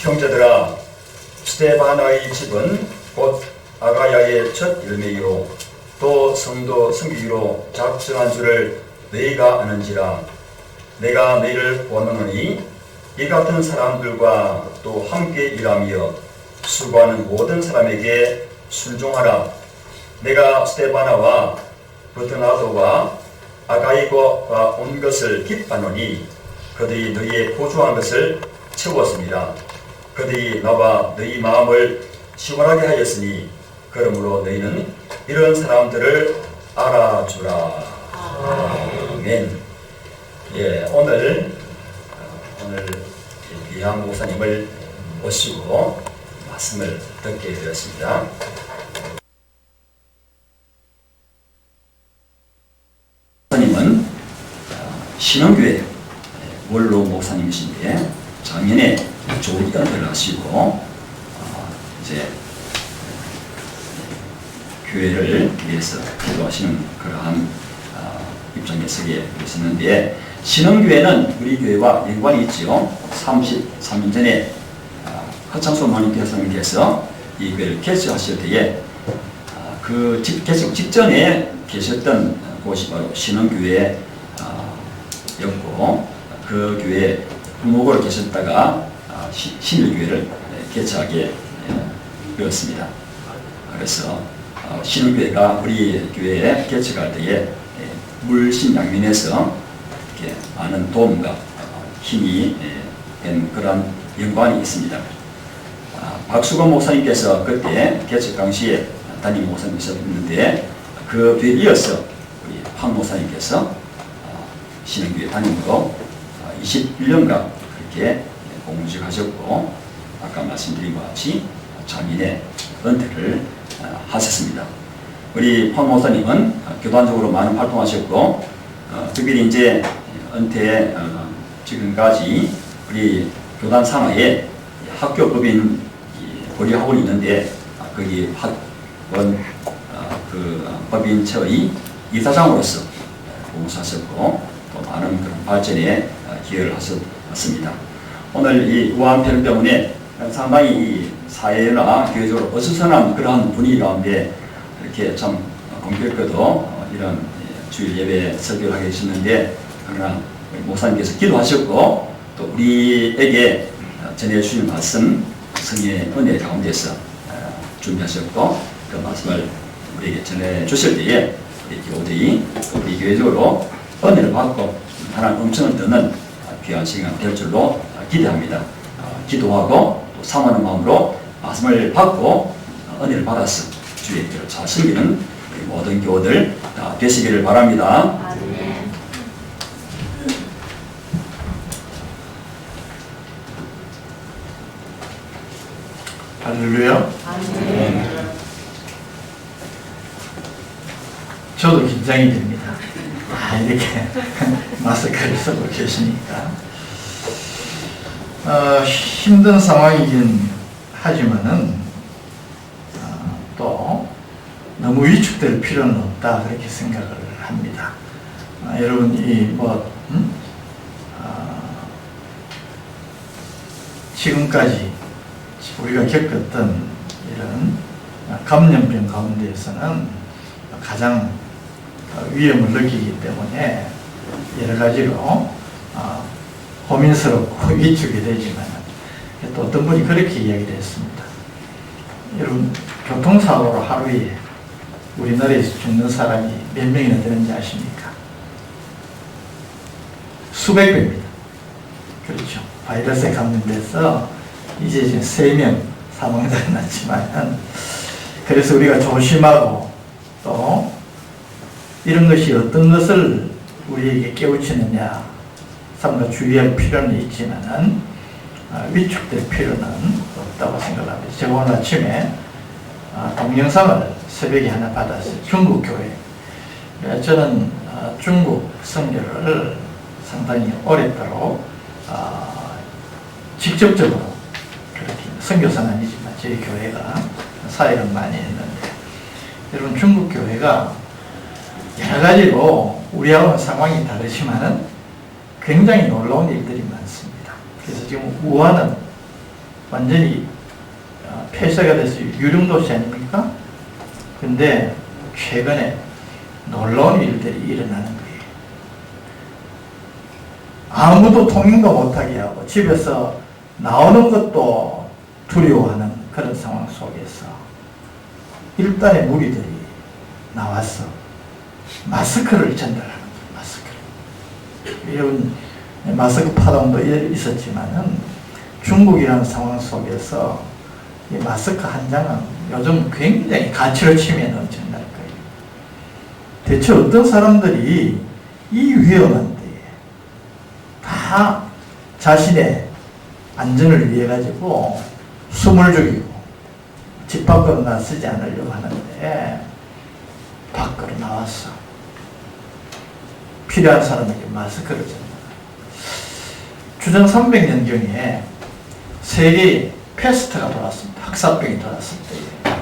형제들아, 스데바나의 집은 곧 아가야의 첫 열매이요 또 성도 섬기기로 작정한 줄을 너희가 아는지라. 내가 너희를 원하노니 이 같은 사람들과 또 함께 일하며 수고하는 모든 사람에게 순종하라. 내가 스데바나와 버드나도와 아가이고가 온 것을 기뻐하노니 그들이 너희의 부족한 것을 채웠습니다. 그들이 나와 너희 마음을 시원하게 하였으니 그러므로 너희는 이런 사람들을 알아주라. 아멘. 예, 오늘 이양 목사님을 모시고 말씀을 듣게 되었습니다. 목사님은 신흥교회 원로 목사님이신데 작년에 조기간을 하시고 이제 교회를 위해서 기도하시는 그러한 입장에 서게 되셨는데, 신흥교회는 우리 교회와 연관이 있지요. 33년 전에 허창수 마님께서 이 교회를 개척하실 때에 그 개척 직전에 계셨던 곳이 바로 신흥교회였고, 그 교회에 부목으로 계셨다가 신일교회를 개척하게 되었습니다. 그래서 신흥교회가 우리 교회에 개척할 때에 물신양면에서 이렇게 많은 도움과 힘이 된 그런 연관이 있습니다. 박수건 목사님께서 그때 개척 당시에 담임 목사님이셨는데, 그 뒤에 이어서 우리 황 목사님께서 신흥교회 담임으로 21년간 그렇게 공무직 하셨고, 아까 말씀드린 것 같이 장인의 은퇴를 하셨습니다. 우리 황 목사님은 교단적으로 많은 활동하셨고, 특별히 이제 은퇴 지금까지 우리 교단 산하에 학교 법인 고려학원이 있는데, 거기 학원 그 법인체의 이사장으로서 봉사하셨고, 또 많은 그런 발전에 기여를 하셨습니다. 오늘 이 우한편 때문에 상당히 이 사회나 교회적으로 어수선한 그러한 분위기 가운데 이렇게 참 공교롭게도 이런 주일 예배 설교를 하게 되셨는데, 그러나 목사님께서 기도하셨고 또 우리에게 전해주신 말씀 성령의 은혜 가운데서 준비하셨고, 그 말씀을 우리에게 전해주실 때에 우리 교우들이 우리 교회적으로 은혜를 받고 하나님 음성을 듣는 귀한 시간 될 줄로 기대합니다. 기도하고 또 사모하는 마음으로 말씀을 받고 은혜를 받아서 주의 길을 잘 섬기는 모든 교우들 다 되시기를 바랍니다. 아멘. 할렐루야. 아멘. 저도 긴장이 됩니다. 이렇게 마스크를 쓰고 계시니까 힘든 상황이긴 하지만은 또 너무 위축될 필요는 없다, 그렇게 생각을 합니다. 여러분 지금까지 우리가 겪었던 이런 감염병 가운데에서는 가장 위험을 느끼기 때문에 여러 가지로 고민스럽고 위축이 되지만, 또 어떤 분이 그렇게 이야기를 했습니다. 여러분, 교통사고로 하루에 우리나라에서 죽는 사람이 몇 명이나 되는지 아십니까? 수백 배입니다. 그렇죠. 바이러스에 감염돼서 이제 지금 3명 사망자가 났지만, 그래서 우리가 조심하고 또 이런 것이 어떤 것을 우리에게 깨우치느냐 삼가 주의할 필요는 있지만은 위축될 필요는 없다고 생각합니다. 제가 오늘 아침에 동영상을 새벽에 하나 받았어요. 중국 교회. 저는 중국 선교를 상당히 오랫도록 직접적으로 그렇게 선교사는 아니지만 저희 교회가 사역을 많이 했는데, 여러분, 중국 교회가 여러 가지로 우리하고는 상황이 다르지만은 굉장히 놀라운 일들이 많습니다. 그래서 지금 우한은 완전히 폐쇄가 돼서 유령도시 아닙니까? 근데 최근에 놀라운 일들이 일어나는 거예요. 아무도 통행도 못하게 하고 집에서 나오는 것도 두려워하는 그런 상황 속에서 일단의 무리들이 나와서 마스크를 전달하는 거예요. 마스크를. 여러분 마스크 파동도 있었지만은 중국이라는 상황 속에서 이 마스크 한 장은 요즘 굉장히 가치를 치면 엄청날 거예요. 대체 어떤 사람들이 이 위험한 때에 다 자신의 안전을 위해 가지고 숨을 죽이고 집 밖으로 나서지 않으려고 하는데 밖으로 나왔어. 필요한 사람에게 마스크를 전달합니다. 주전 300년경에 세계에 패스트가 돌았습니다. 흑사병이 돌았을 때에.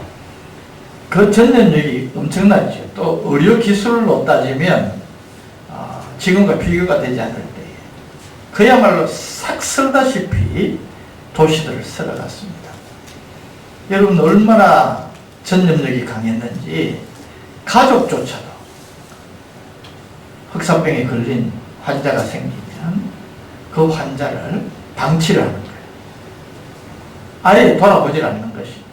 그 전염력이 엄청나죠. 또 의료 기술로 따지면 지금과 비교가 되지 않을 때에 그야말로 싹 쓸다시피 도시들을 쓸어갔습니다. 여러분 얼마나 전염력이 강했는지 가족조차도 흑사병에 걸린 환자가 생기면 그 환자를 방치를 하는 거예요. 아예 돌아보질 않는 것입니다.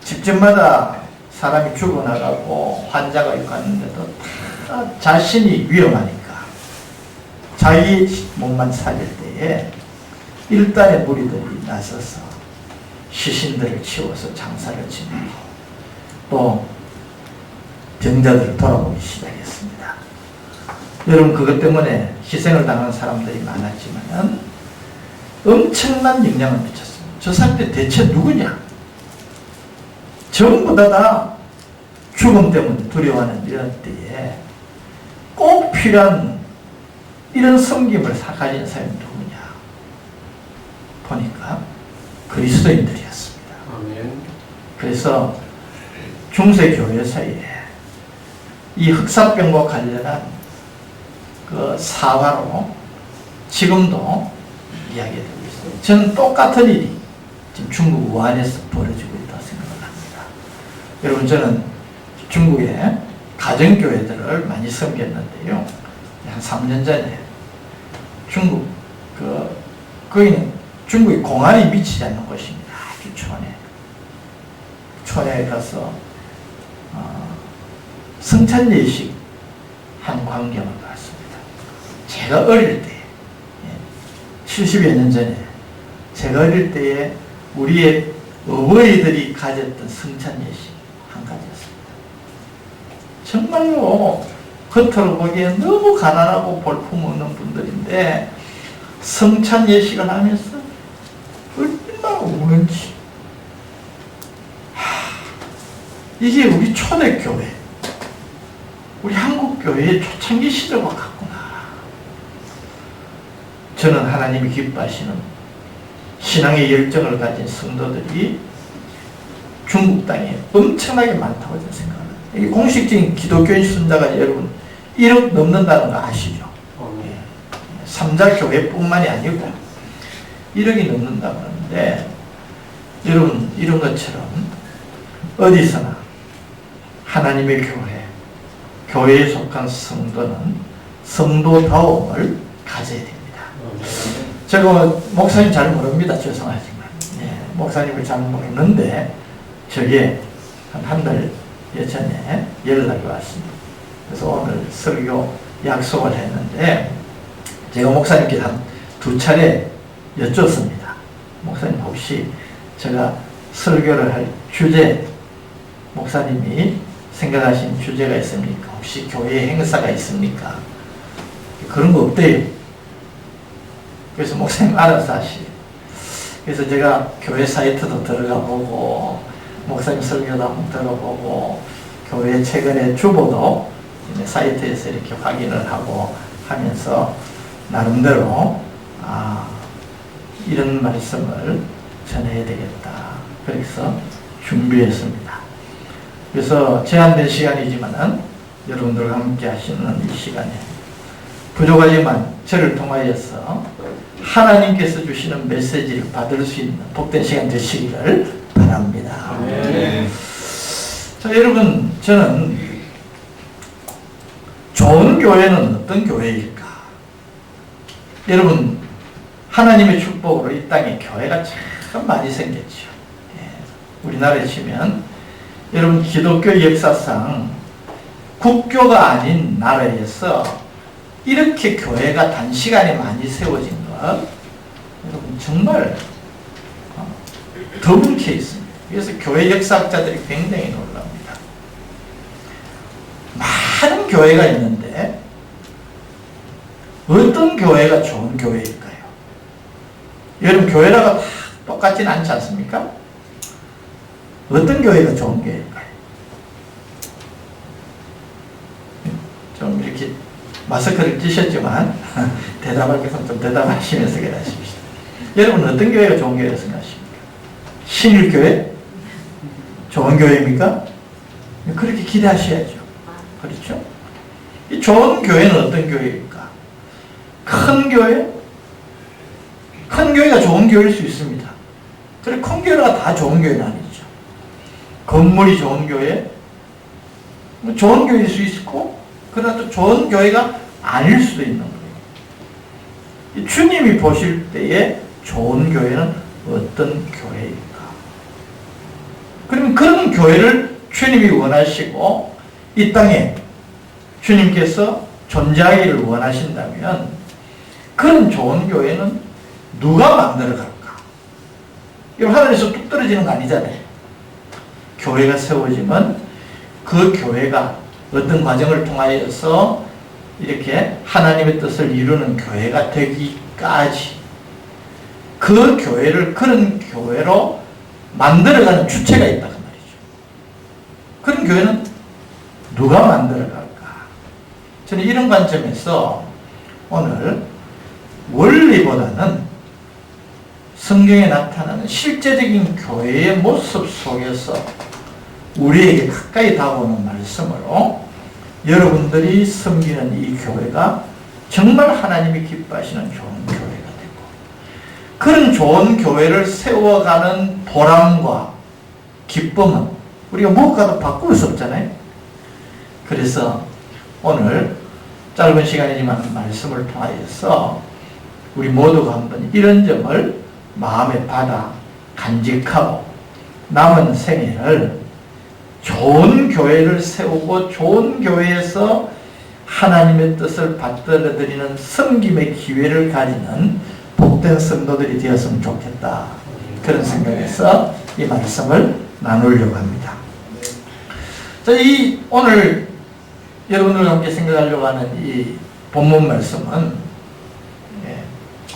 집집마다 사람이 죽어나가고 환자가 있고 하는데도 다 자신이 위험하니까 자기 몸만 살릴 때에 일단의 무리들이 나서서 시신들을 치워서 장사를 지내고 또 병자들을 돌아보기 시작했습니다. 여러분 그것 때문에 희생을 당하는 사람들이 많았지만 엄청난 영향을 미쳤습니다. 저 사람들이 대체 누구냐? 전부 다 죽음 때문에 두려워하는 이런 때에 꼭 필요한 이런 섬김을 가진 사람이 누구냐? 보니까 그리스도인들이었습니다. 아멘. 그래서 중세 교회 사이에 이 흑사병과 관련한 그 사화로 지금도 이야기되고 있어요. 저는 똑같은 일이 지금 중국 우한에서 벌어지고 있다고 생각을 합니다. 여러분 저는 중국의 가정교회들을 많이 섬겼는데요. 한 3년 전에 중국 거기는 중국의 공안이 미치지 않는 곳입니다. 아주 촌에 가서 성찬 예식 한 광경을 봤습니다. 제가 어릴 때 70여 년 전에 제가 어릴 때에 우리의 어버이들이 가졌던 성찬 예식 한 가지였습니다. 정말로 겉으로 보기에 너무 가난하고 볼품없는 분들인데 성찬 예식을 하면서 얼마나 우는지. 이게 우리 초대교회, 우리 한국교회의 초창기 시절과 같구나. 저는 하나님이 기뻐하시는 신앙의 열정을 가진 성도들이 중국 땅에 엄청나게 많다고 저는 생각합니다. 이 공식적인 기독교인 순자가 여러분 1억 넘는다는 거 아시죠? 삼자교회뿐만이 아니고 1억이 넘는다고 하는데 여러분 이런 것처럼 어디서나 하나님의 교회에 속한 성도는 성도다움을 가져야 됩니다. 제가 목사님 잘 모릅니다. 죄송하지만 목사님을 잘 모르는데 저게 한 달 전에 연락이 왔습니다. 그래서 오늘 설교 약속을 했는데 제가 목사님께 한 2차례 여쭙습니다. 목사님 혹시 제가 설교를 할 주제, 목사님이 생각하신 주제가 있습니까? 혹시 교회 행사가 있습니까? 그런 거 없대요. 그래서 목사님 알아서 하시요. 그래서 제가 교회 사이트도 들어가 보고 목사님 설교도 한번 들어보고 교회 최근에 주보도 사이트에서 이렇게 확인을 하고 하면서 나름대로 이런 말씀을 전해야 되겠다. 그래서 준비했습니다. 그래서 제한된 시간이지만 여러분들과 함께 하시는 이 시간에 부족하지만 저를 통하여서 하나님께서 주시는 메시지를 받을 수 있는 복된 시간 되시기를 바랍니다. 네. 자, 여러분, 저는 좋은 교회는 어떤 교회일까? 여러분, 하나님의 축복으로 이 땅에 교회가 참 많이 생겼죠. 예, 우리나라에 치면 여러분, 기독교 역사상 국교가 아닌 나라에서 이렇게 교회가 단시간에 많이 세워진 것, 여러분 정말 드문 케이스입니다. 그래서 교회 역사학자들이 굉장히 놀랍니다. 많은 교회가 있는데 어떤 교회가 좋은 교회일까요? 여러분, 교회라고 다 똑같지는 않지 않습니까? 어떤 교회가 좋은 교회일까요? 좀 이렇게 마스크를 끼셨지만 대답할 것은 좀 대답하시면서 기다리십시오. 여러분, 어떤 교회가 좋은 교회라고 생각하십니까? 신일교회? 좋은 교회입니까? 그렇게 기대하셔야죠. 그렇죠? 이 좋은 교회는 어떤 교회일까? 큰 교회? 큰 교회가 좋은 교회일 수 있습니다. 그래, 큰 교회가 다 좋은 교회는 아니죠. 건물이 좋은 교회? 좋은 교회일 수 있고, 그러나 또 좋은 교회가 아닐 수도 있는 거예요. 주님이 보실 때에 좋은 교회는 어떤 교회일까? 그러면 그런 교회를 주님이 원하시고 이 땅에 주님께서 존재하기를 원하신다면 그런 좋은 교회는 누가 만들어 갈까? 이거 하늘에서 뚝 떨어지는 거 아니잖아요. 교회가 세워지면 그 교회가 어떤 과정을 통하여서 이렇게 하나님의 뜻을 이루는 교회가 되기까지 그 교회를 그런 교회로 만들어가는 주체가 있다 그 말이죠. 그런 교회는 누가 만들어갈까? 저는 이런 관점에서 오늘 원리보다는 성경에 나타나는 실제적인 교회의 모습 속에서 우리에게 가까이 다가오는 말씀으로 여러분들이 섬기는 이 교회가 정말 하나님이 기뻐하시는 좋은 교회가 되고 그런 좋은 교회를 세워가는 보람과 기쁨은 우리가 무엇과도 바꿀 수 없잖아요. 그래서 오늘 짧은 시간이지만 말씀을 통하여서 우리 모두가 한번 이런 점을 마음에 받아 간직하고 남은 생애를 좋은 교회를 세우고 좋은 교회에서 하나님의 뜻을 받들어드리는 섬김의 기회를 가지는 복된 성도들이 되었으면 좋겠다. 그런 생각에서 이 말씀을 나누려고 합니다. 자, 이 오늘 여러분들과 함께 생각하려고 하는 이 본문 말씀은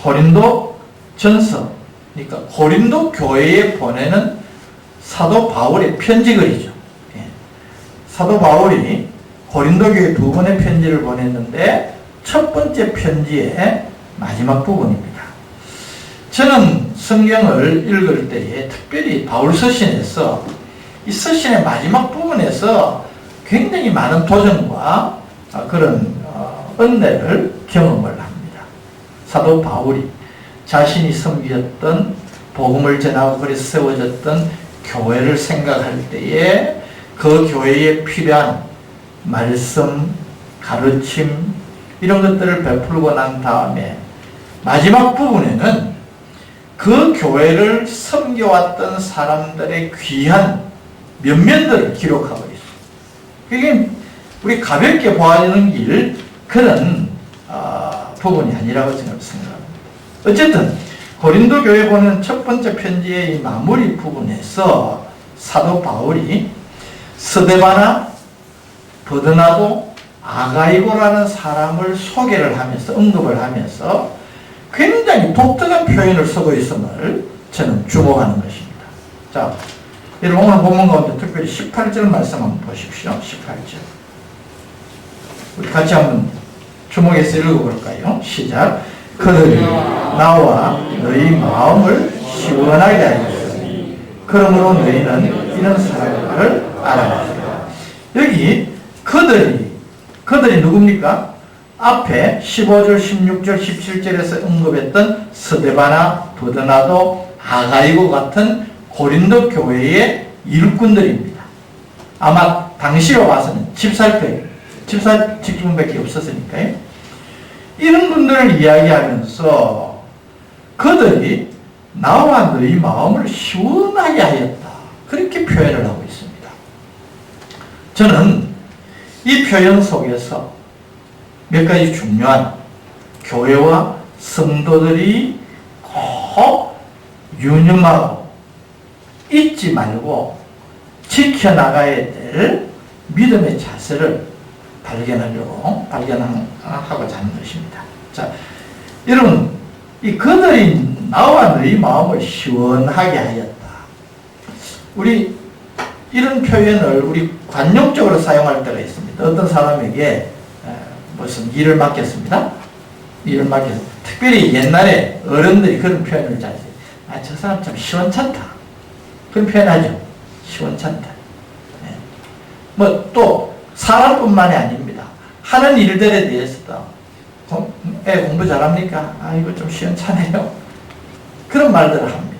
고린도 전서, 그러니까 고린도 교회에 보내는 사도 바울의 편지글이죠. 사도 바울이 고린도 교회에 2번의 편지를 보냈는데 첫 번째 편지의 마지막 부분입니다. 저는 성경을 읽을 때에 특별히 바울 서신에서 이 서신의 마지막 부분에서 굉장히 많은 도전과 그런 은혜를 경험을 합니다. 사도 바울이 자신이 섬겼던 복음을 전하고 그래서 세워졌던 교회를 생각할 때에 그 교회에 필요한 말씀, 가르침 이런 것들을 베풀고 난 다음에 마지막 부분에는 그 교회를 섬겨왔던 사람들의 귀한 면면들을 기록하고 있습니다. 그게 우리 가볍게 보아지는 길 그런 부분이 아니라고 저는 생각합니다. 어쨌든 고린도 교회 보는 첫 번째 편지의 이 마무리 부분에서 사도 바울이 스데바나, 버드나도, 아가이고라는 사람을 소개를 하면서 언급을 하면서 굉장히 독특한 표현을 쓰고 있음을 저는 주목하는 것입니다. 자, 여러분 오늘 본문 가운데 특별히 18절 말씀 한번 보십시오. 18절. 우리 같이 한번 주목해서 읽어볼까요? 시작. 그들이 나와 너희 마음을 시원하게 하였으니 그러므로 너희는 이런 사람들을 알아라. 여기 그들이 누굽니까? 앞에 15절, 16절, 17절에서 언급했던 스데바나, 버드나도, 아가이고 같은 고린도 교회의 일꾼들입니다. 아마 당시로 봐서는 집사 직분밖에 없었으니까요. 이런 분들을 이야기하면서 그들이 나와 너희 마음을 시원하게 하였다. 그렇게 표현을 하고 있습니다. 저는 이 표현 속에서 몇 가지 중요한 교회와 성도들이 꼭 유념하고 잊지 말고 지켜나가야 될 믿음의 자세를 발견하고자 하는 것입니다. 자, 여러분, 이 그들이 나와 너희 마음을 시원하게 하였다. 우리 이런 표현을 우리 관용적으로 사용할 때가 있습니다. 어떤 사람에게 무슨 일을 맡겼습니다. 일을 맡겼습니다. 특별히 옛날에 어른들이 그런 표현을 잘 써요. 아, 저 사람 참 시원찮다. 그런 표현하죠. 시원찮다. 네. 뭐 또 사람뿐만이 아닙니다. 하는 일들에 대해서도 애 공부 잘합니까? 아, 이거 좀 시원찮아요. 그런 말들을 합니다.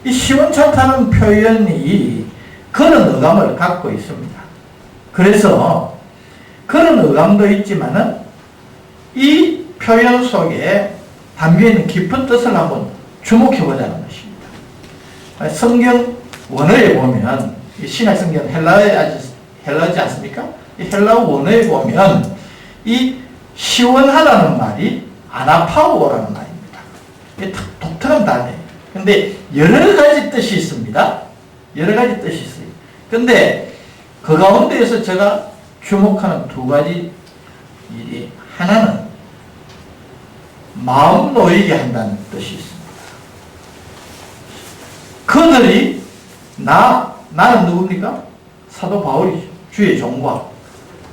이 시원찮다는 표현이 그런 어감을 갖고 있습니다. 그래서 그런 어감도 있지만은 이 표현 속에 담겨있는 깊은 뜻을 한번 주목해보자는 것입니다. 성경 원어에 보면, 신약 성경 헬라어지 않습니까? 이 헬라어 원어에 보면 이 시원하다는 말이 아나파오라는 말입니다. 이게 독특한 단어예요. 근데 여러 가지 뜻이 있습니다. 여러 가지 뜻이 있어요. 근데 그 가운데에서 제가 주목하는 두 가지 일이, 하나는 마음 놓이게 한다는 뜻이 있습니다. 그들이 나는 누굽니까? 사도 바울이죠. 주의 종과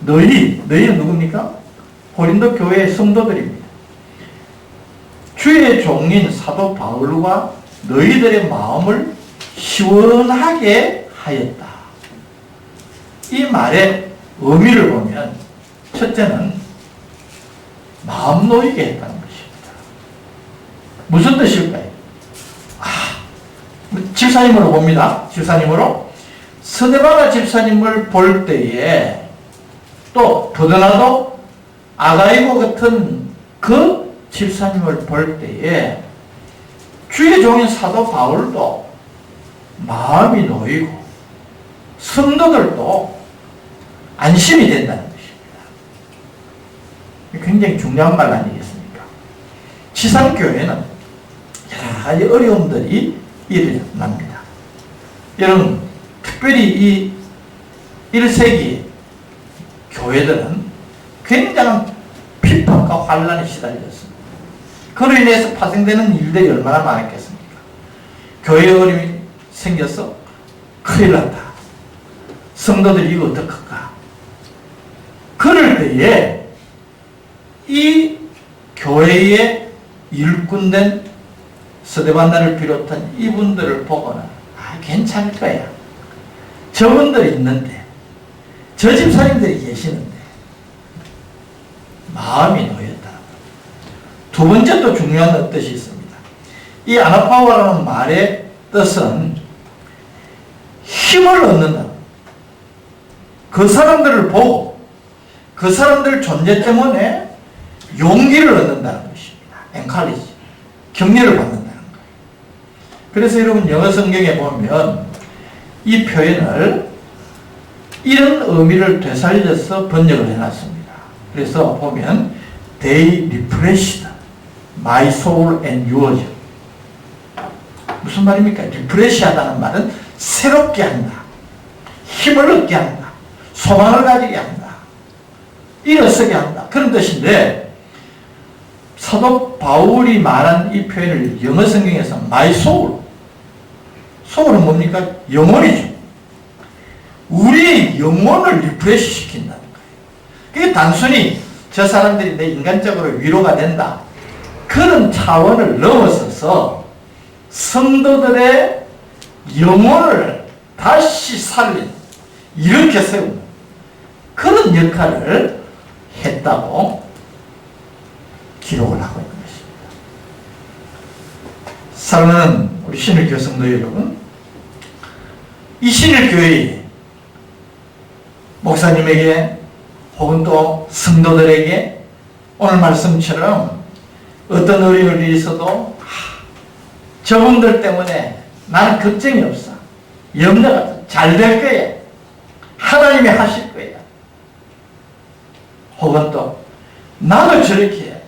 너희는 누굽니까? 고린도 교회의 성도들입니다. 주의 종인 사도 바울과 너희들의 마음을 시원하게 하였다. 이 말의 의미를 보면 첫째는 마음 놓이게 했다는 것입니다. 무슨 뜻일까요? 집사님으로 봅니다. 집사님으로 스데바나 집사님을 볼 때에 또 버드나도 아가이고 같은 그 집사님을 볼 때에 주의 종인 사도 바울도 마음이 놓이고 성도들도 안심이 된다는 것입니다. 굉장히 중요한 말 아니겠습니까? 지상교회는 여러 가지 어려움들이 일어납니다. 여러분, 특별히 이 1세기 교회들은 굉장한 핍박과 환란에 시달렸습니다. 그로 인해서 파생되는 일들이 얼마나 많았겠습니까? 교회에 어려움이 생겨서 큰일 났다. 성도들이 이거 어떡할까? 그럴 때에 이 교회의 일꾼된 스데반나를 비롯한 이분들을 보고는 괜찮을 거야. 저분들이 있는데, 저 집사님들이 계시는데 마음이 놓였다. 두 번째 또 중요한 뜻이 있습니다. 이 아나파오라는 말의 뜻은 힘을 얻는다. 그 사람들을 보고 그 사람들 존재 때문에 용기를 얻는다는 것입니다. encourage, 격려를 받는다는 거예요. 그래서 여러분 영어 성경에 보면 이 표현을 이런 의미를 되살려서 번역을 해놨습니다. 그래서 보면 They refreshed my soul and yours. 무슨 말입니까? refresh 하다는 말은 새롭게 한다, 힘을 얻게 한다, 소망을 가지게 한다, 일어서게 한다, 그런 뜻인데, 사도 바울이 말한 이 표현을 영어 성경에서 my soul, soul은 뭡니까? 영혼이죠. 우리의 영혼을 리프레시 시킨다는 거예요. 그게 단순히 저 사람들이 내 인간적으로 위로가 된다, 그런 차원을 넘어서서 성도들의 영혼을 다시 살린, 이렇게 세우는 그런 역할을 했다고 기록을 하고 있는 것입니다. 사랑하는 우리 신일교회 성도 여러분, 이 신일교회 목사님에게 혹은 또 성도들에게 오늘 말씀처럼 어떤 어려운 일이 있어도 저분들 때문에 나는 걱정이 없어. 염려가 잘 될 거야. 하나님이 하실 거야. 혹은 또 나도 저렇게 해야지.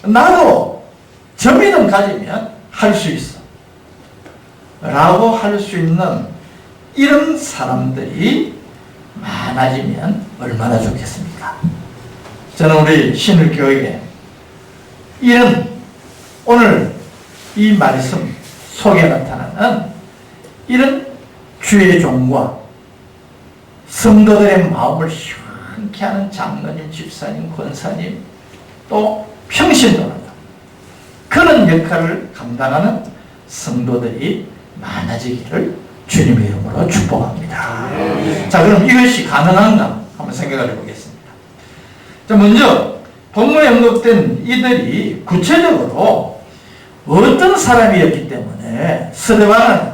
나도 저 믿음 가지면 할 수 있어. 라고 할 수 있는 이런 사람들이 많아지면 얼마나 좋겠습니까? 저는 우리 신일교회에 이런 오늘 이 말씀 속에 나타나는 이런 주의 종과 성도들의 마음을 시원케 하는 장로님, 집사님, 권사님, 또 평신도로다 그런 역할을 감당하는 성도들이 많아지기를 주님의 이름으로 축복합니다. 자, 그럼 이것이 가능한가 한번 생각을 해보겠습니다. 자, 먼저 본문에 언급된 이들이 구체적으로 어떤 사람이었기 때문에 스데반은,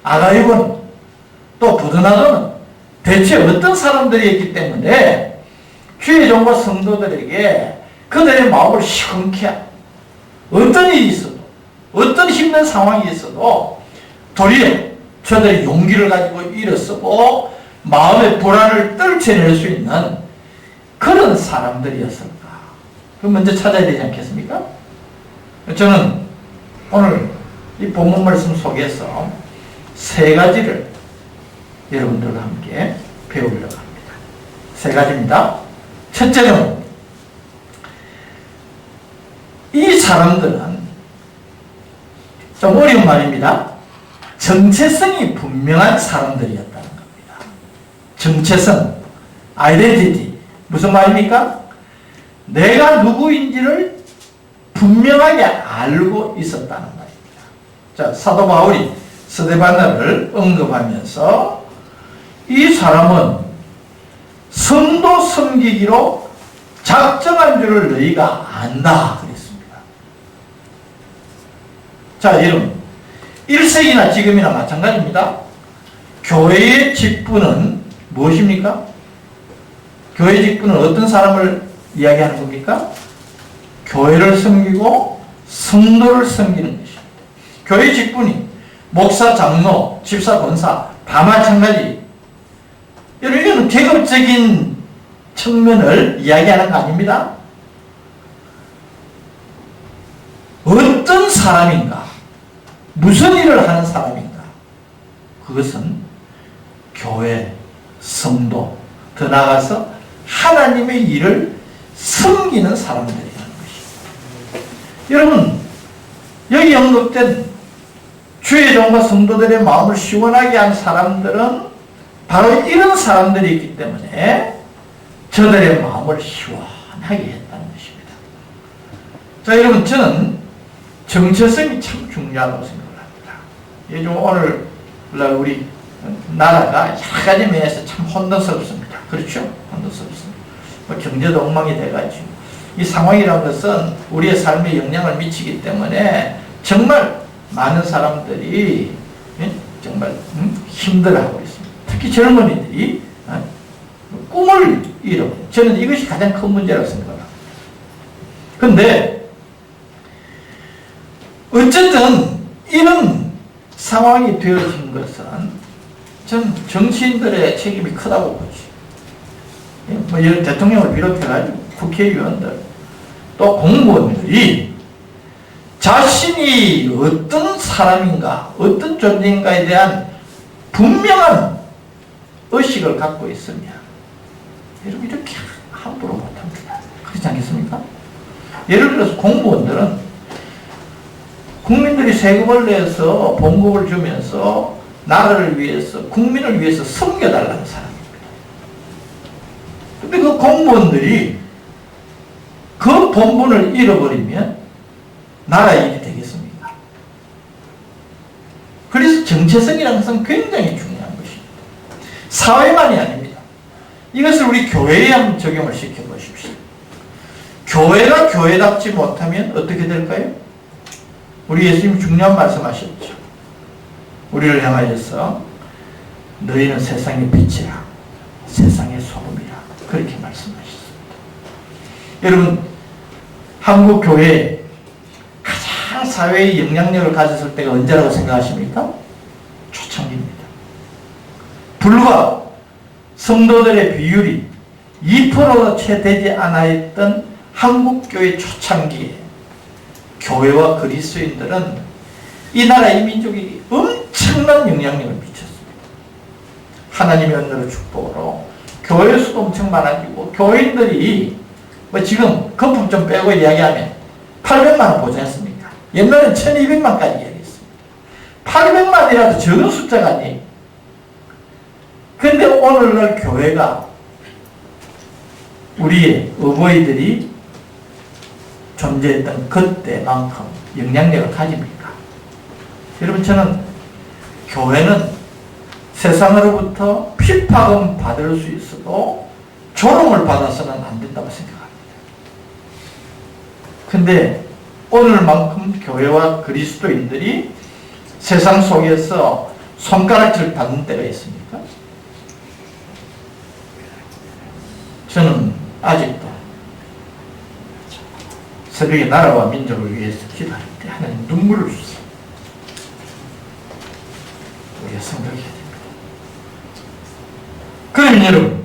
아가이고는, 또 부드나도는 대체 어떤 사람들이었기 때문에 주의 종과 성도들에게 그들의 마음을 시원케 하고 어떤 일이 있어도 어떤 힘든 상황이 있어도 도리어 저들이 용기를 가지고 일어서고 마음의 불안을 떨쳐낼 수 있는 그런 사람들이었을까? 그럼 먼저 찾아야 되지 않겠습니까? 저는 오늘 이 본문 말씀 속에서 세 가지를 여러분들과 함께 배우려고 합니다. 세 가지입니다. 첫째는 이 사람들은 좀 어려운 말입니다. 정체성이 분명한 사람들이었다는 겁니다. 정체성, 아이덴티티. 무슨 말입니까? 내가 누구인지를 분명하게 알고 있었다는 말입니다. 자, 사도 바울이 스데반을 언급하면서 이 사람은 성도 섬기기로 작정한 줄을 너희가 안다 그랬습니다. 자, 여러분 1세기나 지금이나 마찬가지입니다. 교회의 직분은 무엇입니까? 교회 직분은 어떤 사람을 이야기하는 겁니까? 교회를 섬기고 성도를 섬기는 것입니다. 교회 직분이 목사, 장로, 집사, 권사 다 마찬가지. 여러분 이거는 계급적인 측면을 이야기하는 거 아닙니다. 어떤 사람인가? 무슨 일을 하는 사람인가? 그것은 교회, 성도, 더 나아가서 하나님의 일을 섬기는 사람들이라는 것입니다. 여러분, 여기 언급된 주의 종과 성도들의 마음을 시원하게 한 사람들은 바로 이런 사람들이 있기 때문에 저들의 마음을 시원하게 했다는 것입니다. 자, 여러분, 저는 정체성이 참 중요하다고 생각을 합니다. 요즘 오늘날 우리 나라가 여러 가지 면에서 참 혼돈스럽습니다. 그렇죠? 혼돈스럽습니다. 뭐 경제도 엉망이 돼가지고 이 상황이라는 것은 우리의 삶에 영향을 미치기 때문에 정말 많은 사람들이 정말 힘들어하고 있습니다. 특히 젊은이들이 꿈을 잃어버려요. 저는 이것이 가장 큰 문제라고 생각합니다. 그런데 어쨌든 이런 상황이 되어진 것은 전 정치인들의 책임이 크다고 보지. 뭐 이런 대통령을 비롯해가지고 국회의원들 또 공무원들이 자신이 어떤 사람인가 어떤 존재인가에 대한 분명한 의식을 갖고 있으면 여러분 이렇게 함부로 못합니다. 그렇지 않겠습니까? 예를 들어서 공무원들은 국민들이 세금을 내서 봉급을 주면서 나라를 위해서 국민을 위해서 섬겨달라는 사람입니다. 근데 그 공무원들이 그 본분을 잃어버리면 나라 일이 되겠습니까? 그래서 정체성이라는 것은 굉장히 중요한 것입니다. 사회만이 아닙니다. 이것을 우리 교회에 한번 적용을 시켜보십시오. 교회가 교회답지 못하면 어떻게 될까요? 우리 예수님 중요한 말씀하셨죠. 우리를 향하여서 너희는 세상의 빛이라 세상의 소금이라 그렇게 말씀하셨습니다. 여러분, 한국 교회에 가장 사회의 영향력을 가졌을 때가 언제라고 생각하십니까? 초창기입니다. 불과 성도들의 비율이 2%도 채 되지 않았던 한국교회 초창기에 교회와 그리스도인들은 이 나라 이 민족에게 엄청난 영향력을 미쳤습니다. 하나님의 은혜로 축복으로 교회 수도 엄청 많아지고 교인들이 뭐 지금 거품 좀 빼고 이야기하면 800만 원 보장했습니까? 옛날엔 1200만까지 이야기했습니다. 800만이라도 적은 숫자가 아니에요. 근데 오늘날 교회가 우리의 어버이들이 존재했던 그때만큼 영향력을 가집니까? 여러분, 저는 교회는 세상으로부터 핍박은 받을 수 있어도 조롱을 받아서는 안 된다고 생각합니다. 근데 오늘만큼 교회와 그리스도인들이 세상 속에서 손가락질 받는 때가 있습니까? 저는 아직도 새벽에 나라와 민족을 위해서 기도할 때 하나님 눈물을 주세요. 우리가 생각해야 됩니다. 그러면 여러분,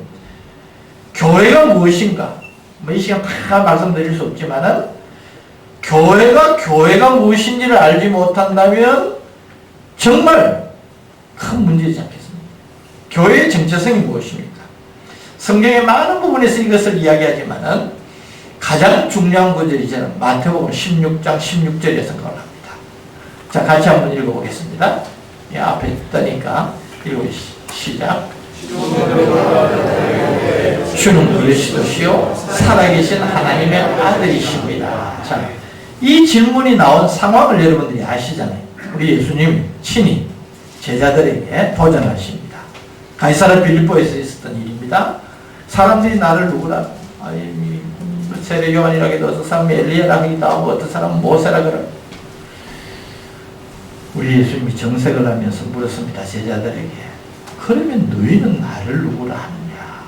교회가 무엇인가? 뭐 이 시간 다 말씀드릴 수 없지만은 교회가 무엇인지를 알지 못한다면 정말 큰 문제이지 않겠습니까? 교회의 정체성이 무엇입니까? 성경의 많은 부분에서 이것을 이야기하지만은 가장 중요한 구절이 저는 마태복음 16장 16절에 생각을 합니다. 자, 같이 한번 읽어보겠습니다. 이 앞에 뜨니까 시작. 주는 그리스도시요 살아계신 하나님의 아들이십니다. 자, 이 질문이 나온 상황을 여러분들이 아시잖아요. 우리 예수님 친히 제자들에게 도전하십니다. 가이사랴 빌립보에서 있었던 일입니다. 사람들이 나를 누구라? 세례 요한이라 해도 어떤 사람이 엘리야라 하기도 하고 어떤 사람은 모세라 그래. 우리 예수님이 정색을 하면서 물었습니다. 제자들에게. 그러면 너희는 나를 누구라 하느냐?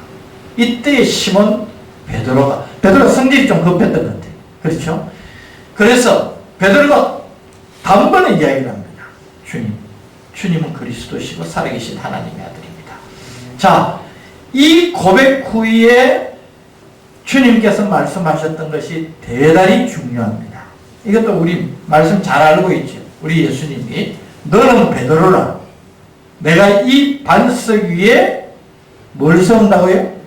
이때 시몬 베드로가 성질이 좀 급했던 것 같아요. 그렇죠? 그래서 베드로가 단번에 이야기를 합니다. 주님은 그리스도시고 살아계신 하나님의 아들입니다. 자, 이 고백 후에 주님께서 말씀하셨던 것이 대단히 중요합니다. 이것도 우리 말씀 잘 알고 있죠. 우리 예수님이 너는 베드로라. 내가 이 반석 위에 뭘 세운다고요?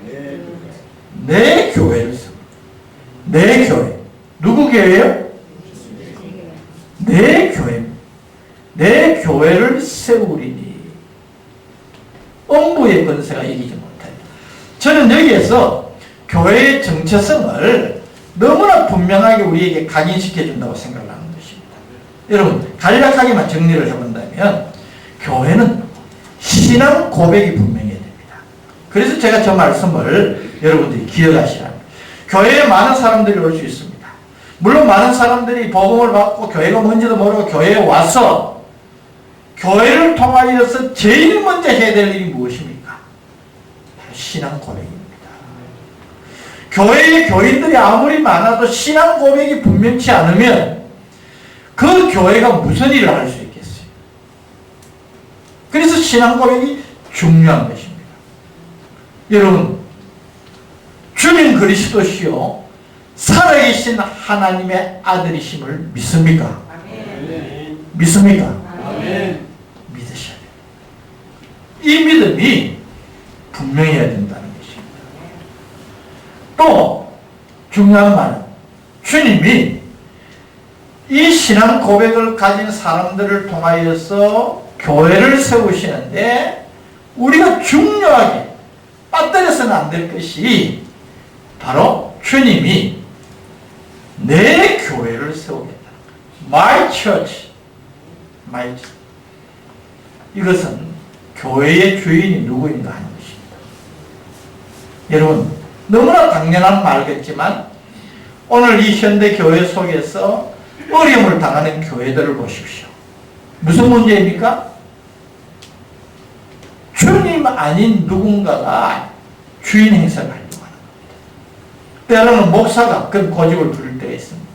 내 교회를 세운다. 내 교회. 누구 교회예요? 내 교회. 내 교회를 세우리니 엄부의 권세가 이기지 못하리라. 저는 여기에서 교회의 정체성을 너무나 분명하게 우리에게 각인시켜 준다고 생각을 하는 것입니다. 여러분, 간략하게만 정리를 해본다면 교회는 신앙 고백이 분명해야 됩니다. 그래서 제가 저 말씀을 여러분들이 기억하시라 합니다. 교회에 많은 사람들이 올 수 있습니다. 물론 많은 사람들이 복음을 받고 교회가 뭔지도 모르고 교회에 와서 교회를 통하여서 제일 먼저 해야 될 일이 무엇입니까? 바로 신앙 고백입니다. 교회의 교인들이 아무리 많아도 신앙 고백이 분명치 않으면 그 교회가 무슨 일을 할 수 있겠어요? 그래서 신앙 고백이 중요한 것입니다. 여러분, 주님 그리스도시요 살아계신 하나님의 아들이심을 믿습니까? 아멘. 믿습니까? 아멘. 믿으셔야 돼요. 이 믿음이 분명해야 된다는 것입니다. 또 중요한 말은 주님이 이 신앙 고백을 가진 사람들을 통하여서 교회를 세우시는데 우리가 중요하게 빠뜨려서는 안 될 것이 바로 주님이 내 교회를 세우겠다. My church. My church. 이것은 교회의 주인이 누구인가 하는 것입니다. 여러분, 너무나 당연한 말 같지만 오늘 이 현대 교회 속에서 어려움을 당하는 교회들을 보십시오. 무슨 문제입니까? 주님 아닌 누군가가 주인 행세를 하려고 하는 겁니다. 때로는 목사가 그 고집을 부릴 때가 있습니다.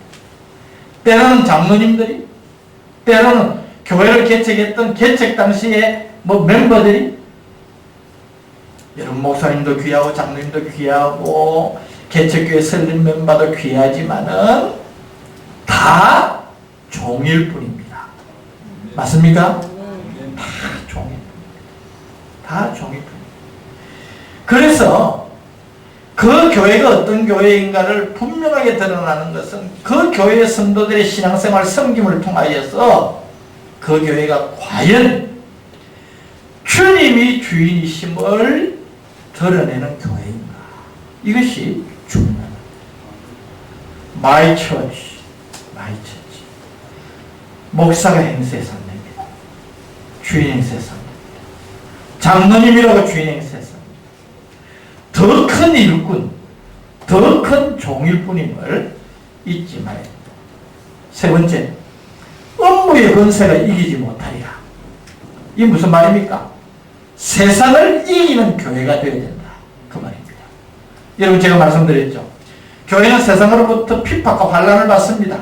때로는 장로님들이, 때로는 교회를 개척했던 개척 당시에 멤버들이, 여러분 목사님도 귀하고 장로님도 귀하고 개척교회 설립 멤버도 귀하지만은 다 종일 뿐입니다. 맞습니까? 다 종일 뿐입니다. 다 종일 뿐입니다. 그래서 그 교회가 어떤 교회인가를 분명하게 드러나는 것은 그 교회의 성도들의 신앙생활 섬김을 통하여서 그 교회가 과연 주님이 주인이심을 드러내는 교회인가. 이것이 중요합니다. My church, my church. 목사가 행세해서 안 됩니다. 주인 행세해서 안 됩니다. 장로님이라고 주인 행세해서 더 큰 일꾼, 더 큰 종일 뿐임을 잊지 말아야 됩니다. 세 번째, 음부의 권세가 이기지 못하리라. 이게 무슨 말입니까? 세상을 이기는 교회가 되어야 된다. 그 말입니다. 여러분 제가 말씀드렸죠. 교회는 세상으로부터 핍박과 환난을 받습니다.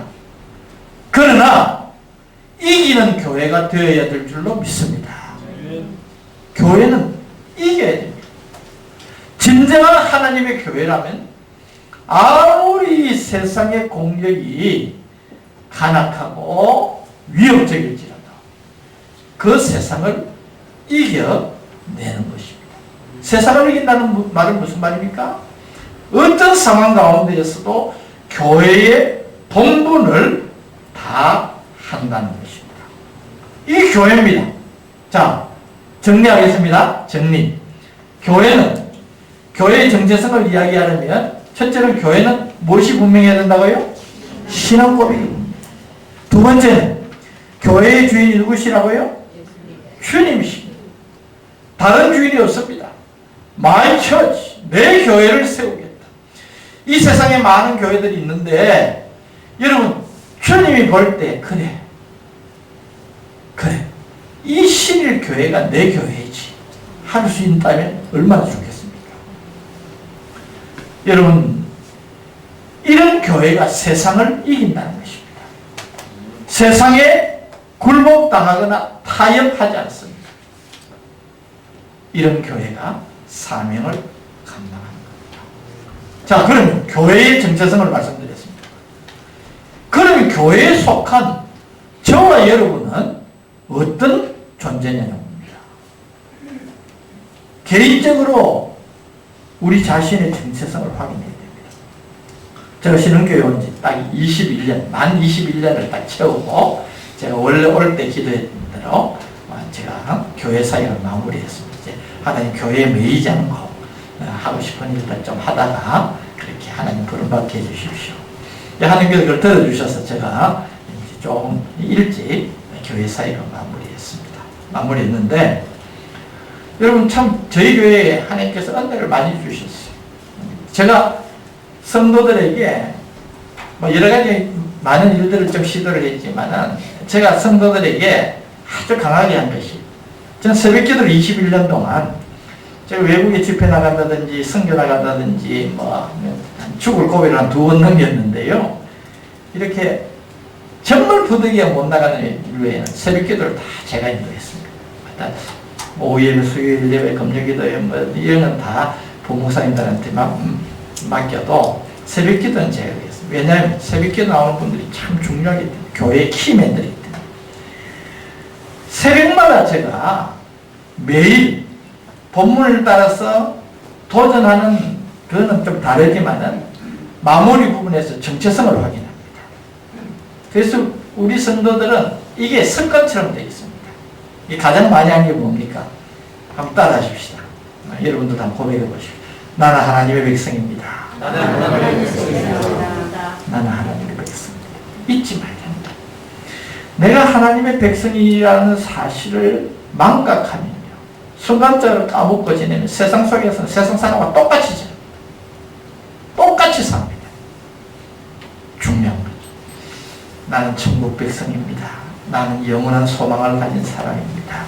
그러나 이기는 교회가 되어야 될 줄로 믿습니다. 교회는 이겨야 됩니다. 진정한 하나님의 교회라면 아무리 세상의 공격이 간악하고 위협적일지라도 그 세상을 이겨내는 것입니다. 세상을 이긴다는 말은 무슨 말입니까? 어떤 상황 가운데에서도 교회의 본분을 다 한다는 것입니다. 이 교회입니다. 자, 정리하겠습니다. 정리. 교회는, 교회의 정체성을 이야기하려면 첫째는 교회는 무엇이 분명해야 된다고요? 신앙 고백입니다. 두 번째는 교회의 주인이 누구시라고요? 주님이십니다. 다른 주인이 없습니다. My church, 내 교회를 세우겠다. 이 세상에 많은 교회들이 있는데 여러분 주님이 볼 때 그래 이 신일 교회가 내 교회이지 할 수 있다면 얼마나 좋겠습니까? 여러분 이런 교회가 세상을 이긴다는 것입니다. 세상에 굴복당하거나 타협하지 않습니다. 이런 교회가 사명을 감당하는 겁니다. 자, 그러면 교회의 정체성을 말씀드렸습니다. 그러면 교회에 속한 저와 여러분은 어떤 존재냐는 겁니다. 개인적으로 우리 자신의 정체성을 확인해야 됩니다. 제가 신흥교회 온 지 딱 21년, 만 21년을 딱 채우고 제가 원래 올 때 기도했던 대로 제가 교회 사역을 마무리했습니다. 이제 하나님 교회에 매이지 않고 하고 싶은 일을 좀 하다가 그렇게 하나님 부름받게 해주십시오. 하나님께서 그걸 들어주셔서 제가 이제 조금 일찍 교회 사역을 마무리했습니다. 마무리했는데 여러분 참 저희 교회에 하나님께서 은혜를 많이 주셨어요. 제가 성도들에게 여러 가지 많은 일들을 좀 시도를 했지만은 제가 성도들에게 아주 강하게 한 것이 저는 새벽기도를 21년 동안 제가 외국에 집회 나간다든지 선교 나간다든지 죽을 고비를 한 2번 넘겼는데요. 이렇게 정말 부득이야 못 나가는 일 외에는 새벽기도를 다 제가 인도했습니다. 오일, 수요일 예배, 금요기도 이런 건 다 부목사님들한테 맡겨도 새벽기도는 제가 했습니다. 왜냐하면 새벽기도 나오는 분들이 참 중요하기 때문에 교회의 키맨들이기 때문에 새벽마다 제가 매일 본문을 따라서 도전하는 그거는 좀 다르지만은 마무리 부분에서 정체성을 확인합니다. 그래서 우리 성도들은 이게 습관처럼 되어 있습니다. 이 가장 많이 한 게 뭡니까? 한번 따라 하십시다. 여러분들도 한번 고백해 보십시오. 나는 하나님의 백성입니다. 나는 하나님의 백성입니다. 나는 하나님의 백성입니다. 잊지 말자. 내가 하나님의 백성이라는 사실을 망각하면요. 순간적으로 까먹고 지내면 세상 속에서는 세상 사람과 똑같이 삽니다. 나는 천국 백성입니다. 나는 영원한 소망을 가진 사람입니다.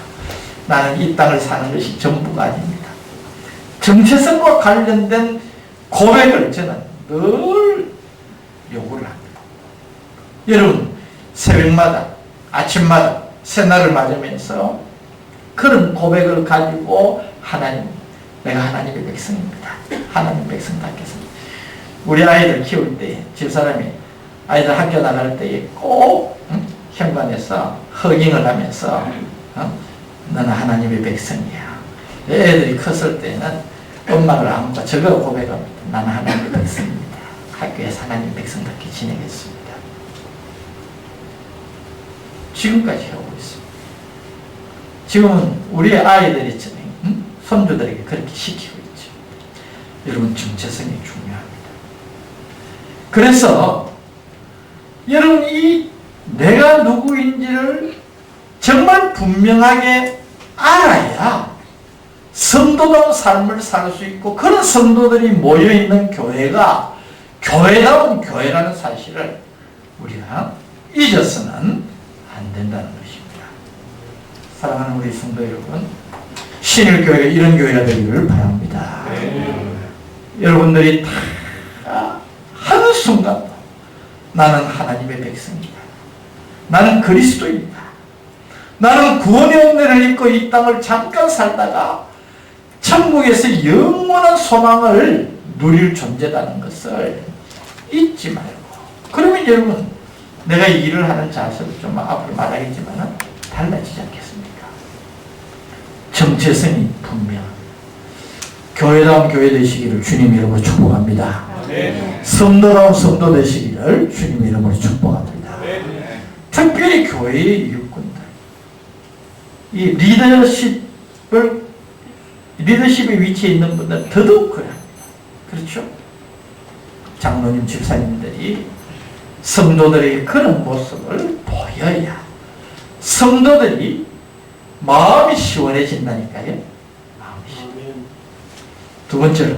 나는 이 땅을 사는 것이 전부가 아닙니다. 정체성과 관련된 고백을 저는 늘 요구를 합니다. 여러분, 새벽마다, 아침마다 새날을 맞으면서 그런 고백을 가지고 하나님, 내가 하나님의 백성입니다. 하나님의 백성답겠습니다. 우리 아이들 키울 때 집사람이 아이들 학교 나갈 때에 꼭 현관에서 허깅을 하면서 너는 하나님의 백성이야. 애들이 컸을 때는 엄마를 안고 저거 고백합니다. 나는 하나님의 백성입니다. 학교에서 하나님의 백성답게 지내겠습니다. 지금까지 하고 있습니다. 지금은 우리 아이들이 손주들에게 그렇게 시키고 있죠. 여러분, 정체성이 중요합니다. 그래서 여러분이 내가 누구인지를 정말 분명하게 알아야 성도다운 삶을 살 수 있고, 그런 성도들이 모여있는 교회가 교회다운 교회라는 사실을 우리가 잊어서는 안 된다는 것입니다. 사랑하는 우리 성도 여러분, 신일교회가 이런 교회가 되기를 바랍니다. 여러분들이 다 한순간 나는 하나님의 백성이다. 나는 그리스도입니다. 나는 구원의 은혜를 입고 이 땅을 잠깐 살다가 천국에서 영원한 소망을 누릴 존재라는 것을 잊지 말고, 그러면 여러분, 내가 이 일을 하는 자세로 좀 앞으로 말하겠지만 달라지지 않겠습니까? 정체성이 분명. 교회다운 교회 되시기를 주님 이름으로 축복합니다. 성도다운 성도 되시기를 주님 이름으로 축복합니다. 특별히 교회의 일꾼들, 이 리더십의 위치에 있는 분들은 더더욱 그래야 합니다. 그렇죠? 장로님, 집사님들이 성도들에게 그런 모습을 보여야 성도들이 마음이 시원해진다니까요. 마음이 시원해요. 두 번째로,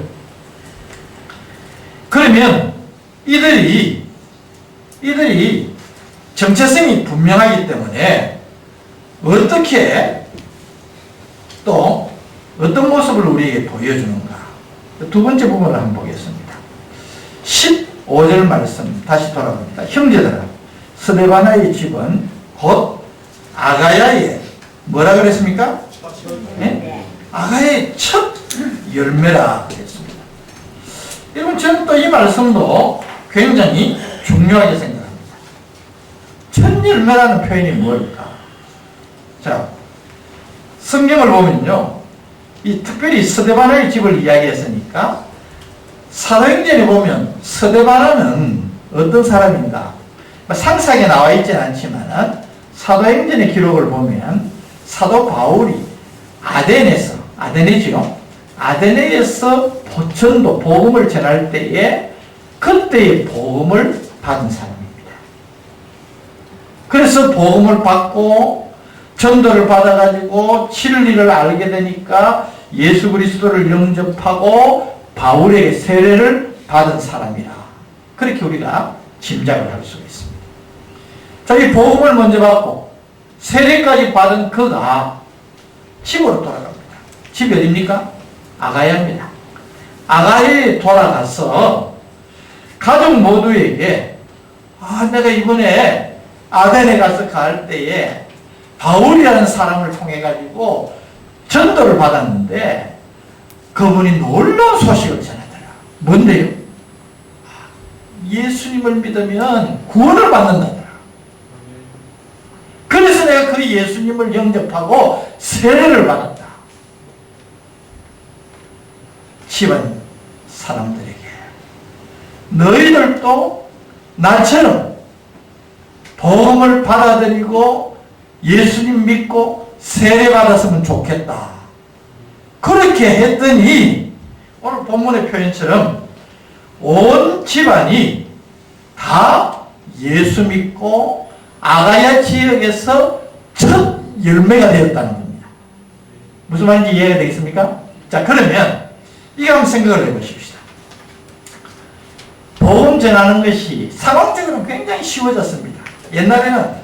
그러면 이들이 정체성이 분명하기 때문에 어떻게 또 어떤 모습을 우리에게 보여주는가. 두 번째 부분을 한번 보겠습니다. 15절 말씀 다시 돌아갑니다. 형제들아, 스데바나의 집은 곧 아가야의 뭐라 그랬습니까? 네? 아가야의 첫 열매라 그랬습니다. 여러분, 저는 또 이 말씀도 굉장히 중요하게 생각합니다. 첫 열매라는 표현이 뭘까? 자, 성경을 보면요, 이 특별히 스데바나의 집을 이야기했으니까 사도행전에 보면 스데바나는 어떤 사람인가? 상세하게 나와 있지는 않지만 사도행전의 기록을 보면 사도 바울이 아데네에서 포천도 복음을 전할 때에 그때의 복음을 받은 사람입니다. 그래서 복음을 받고 전도를 받아가지고 진리를 알게 되니까 예수 그리스도를 영접하고 바울에게 세례를 받은 사람이라, 그렇게 우리가 짐작을 할 수가 있습니다. 자, 이 복음을 먼저 받고 세례까지 받은 그가 집으로 돌아갑니다. 집이 어디입니까? 아가야입니다. 아가야에 돌아가서 가족 모두에게 내가 이번에 아덴에 가서 갈 때에 바울이라는 사람을 통해 가지고 전도를 받았는데 그분이 놀라운 소식을 전하더라. 뭔데요? 예수님을 믿으면 구원을 받는다더라. 그래서 내가 그 예수님을 영접하고 세례를 받았다. 집안 사람들에게 너희들도 나처럼 복음을 받아들이고 예수님 믿고 세례 받았으면 좋겠다. 그렇게 했더니 오늘 본문의 표현처럼 온 집안이 다 예수 믿고 아가야 지역에서 첫 열매가 되었다는 겁니다. 무슨 말인지 이해가 되겠습니까? 자, 그러면 이거 한번 생각을 해보십시다. 복음 전하는 것이 상황적으로 굉장히 쉬워졌습니다. 옛날에는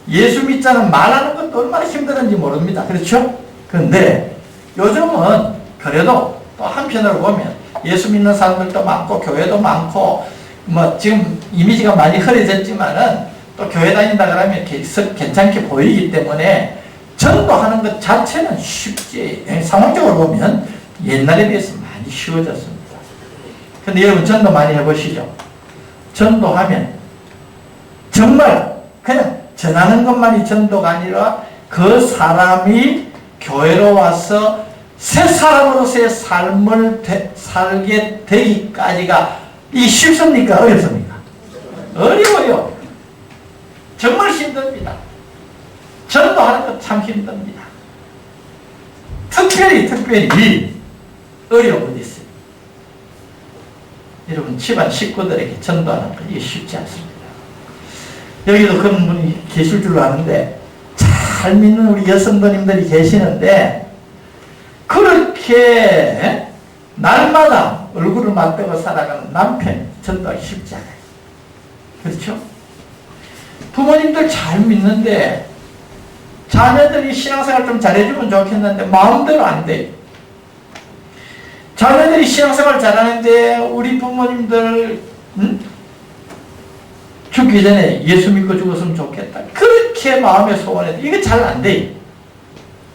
예수 믿자는 말하는 것도 얼마나 힘들었는지 모릅니다. 그렇죠? 그런데 요즘은 그래도 또 한편으로 보면 예수 믿는 사람들도 많고 교회도 많고 뭐 지금 이미지가 많이 흐려졌지만은 또 교회 다닌다 그러면 괜찮게 보이기 때문에 전도하는 것 자체는 쉽지, 상황적으로 보면 옛날에 비해서 많이 쉬워졌습니다. 근데 여러분 전도 많이 해보시죠. 전도하면 정말 그냥 전하는 것만이 전도가 아니라 그 사람이 교회로 와서 새 사람으로서의 삶을 살게 되기까지가 이 쉽습니까? 어렵습니까? 어려워요. 정말 힘듭니다. 전도하는 것 참 힘듭니다. 특별히 어려운 것이 있어요. 여러분 집안 식구들에게 전도하는 것 이게 쉽지 않습니다. 여기도 그런 분이 계실 줄 아는데 잘 믿는 우리 여성도님들이 계시는데 그렇게 날마다 얼굴을 맞대고 살아가는 남편 전도하기 쉽지 않아요. 그렇죠? 부모님들 잘 믿는데 자녀들이 신앙생활 좀 잘해주면 좋겠는데 마음대로 안 돼요. 자녀들이 신앙생활 잘하는데 우리 부모님들 죽기 전에 예수 믿고 죽었으면 좋겠다. 그렇게 마음에 소원해도 이게 잘 안 돼요.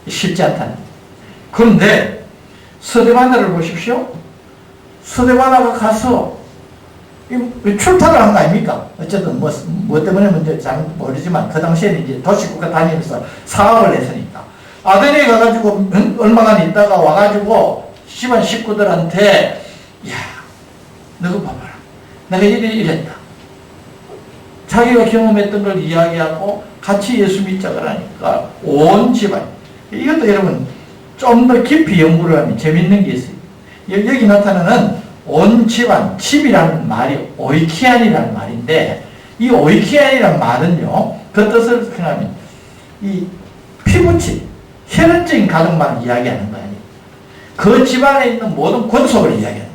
쉽지 않다는. 그런데 스데바나를 보십시오. 스데바나가 가서 출타를 한 거 아닙니까? 어쨌든 뭐 때문에 문제 잘 모르지만 그 당시에는 이제 도시국가 다니면서 사업을 했으니까 아데네에 가가지고 얼마간 있다가 와가지고 집안 식구들한테 야 너가 봐봐라 내가 이랬다. 자기가 경험했던 걸 이야기하고 같이 예수 믿자 그러니까 온 집안 이것도 여러분 좀 더 깊이 연구를 하면 재밌는 게 있어요. 여기 나타나는 온 집안, 집이라는 말이 오이키안이라는 말인데 이 오이키안이라는 말은요 그 뜻을 생각하면 이 피부치, 혈연적인 가족만을 이야기하는 거 아니에요. 그 집안에 있는 모든 권속을 이야기하는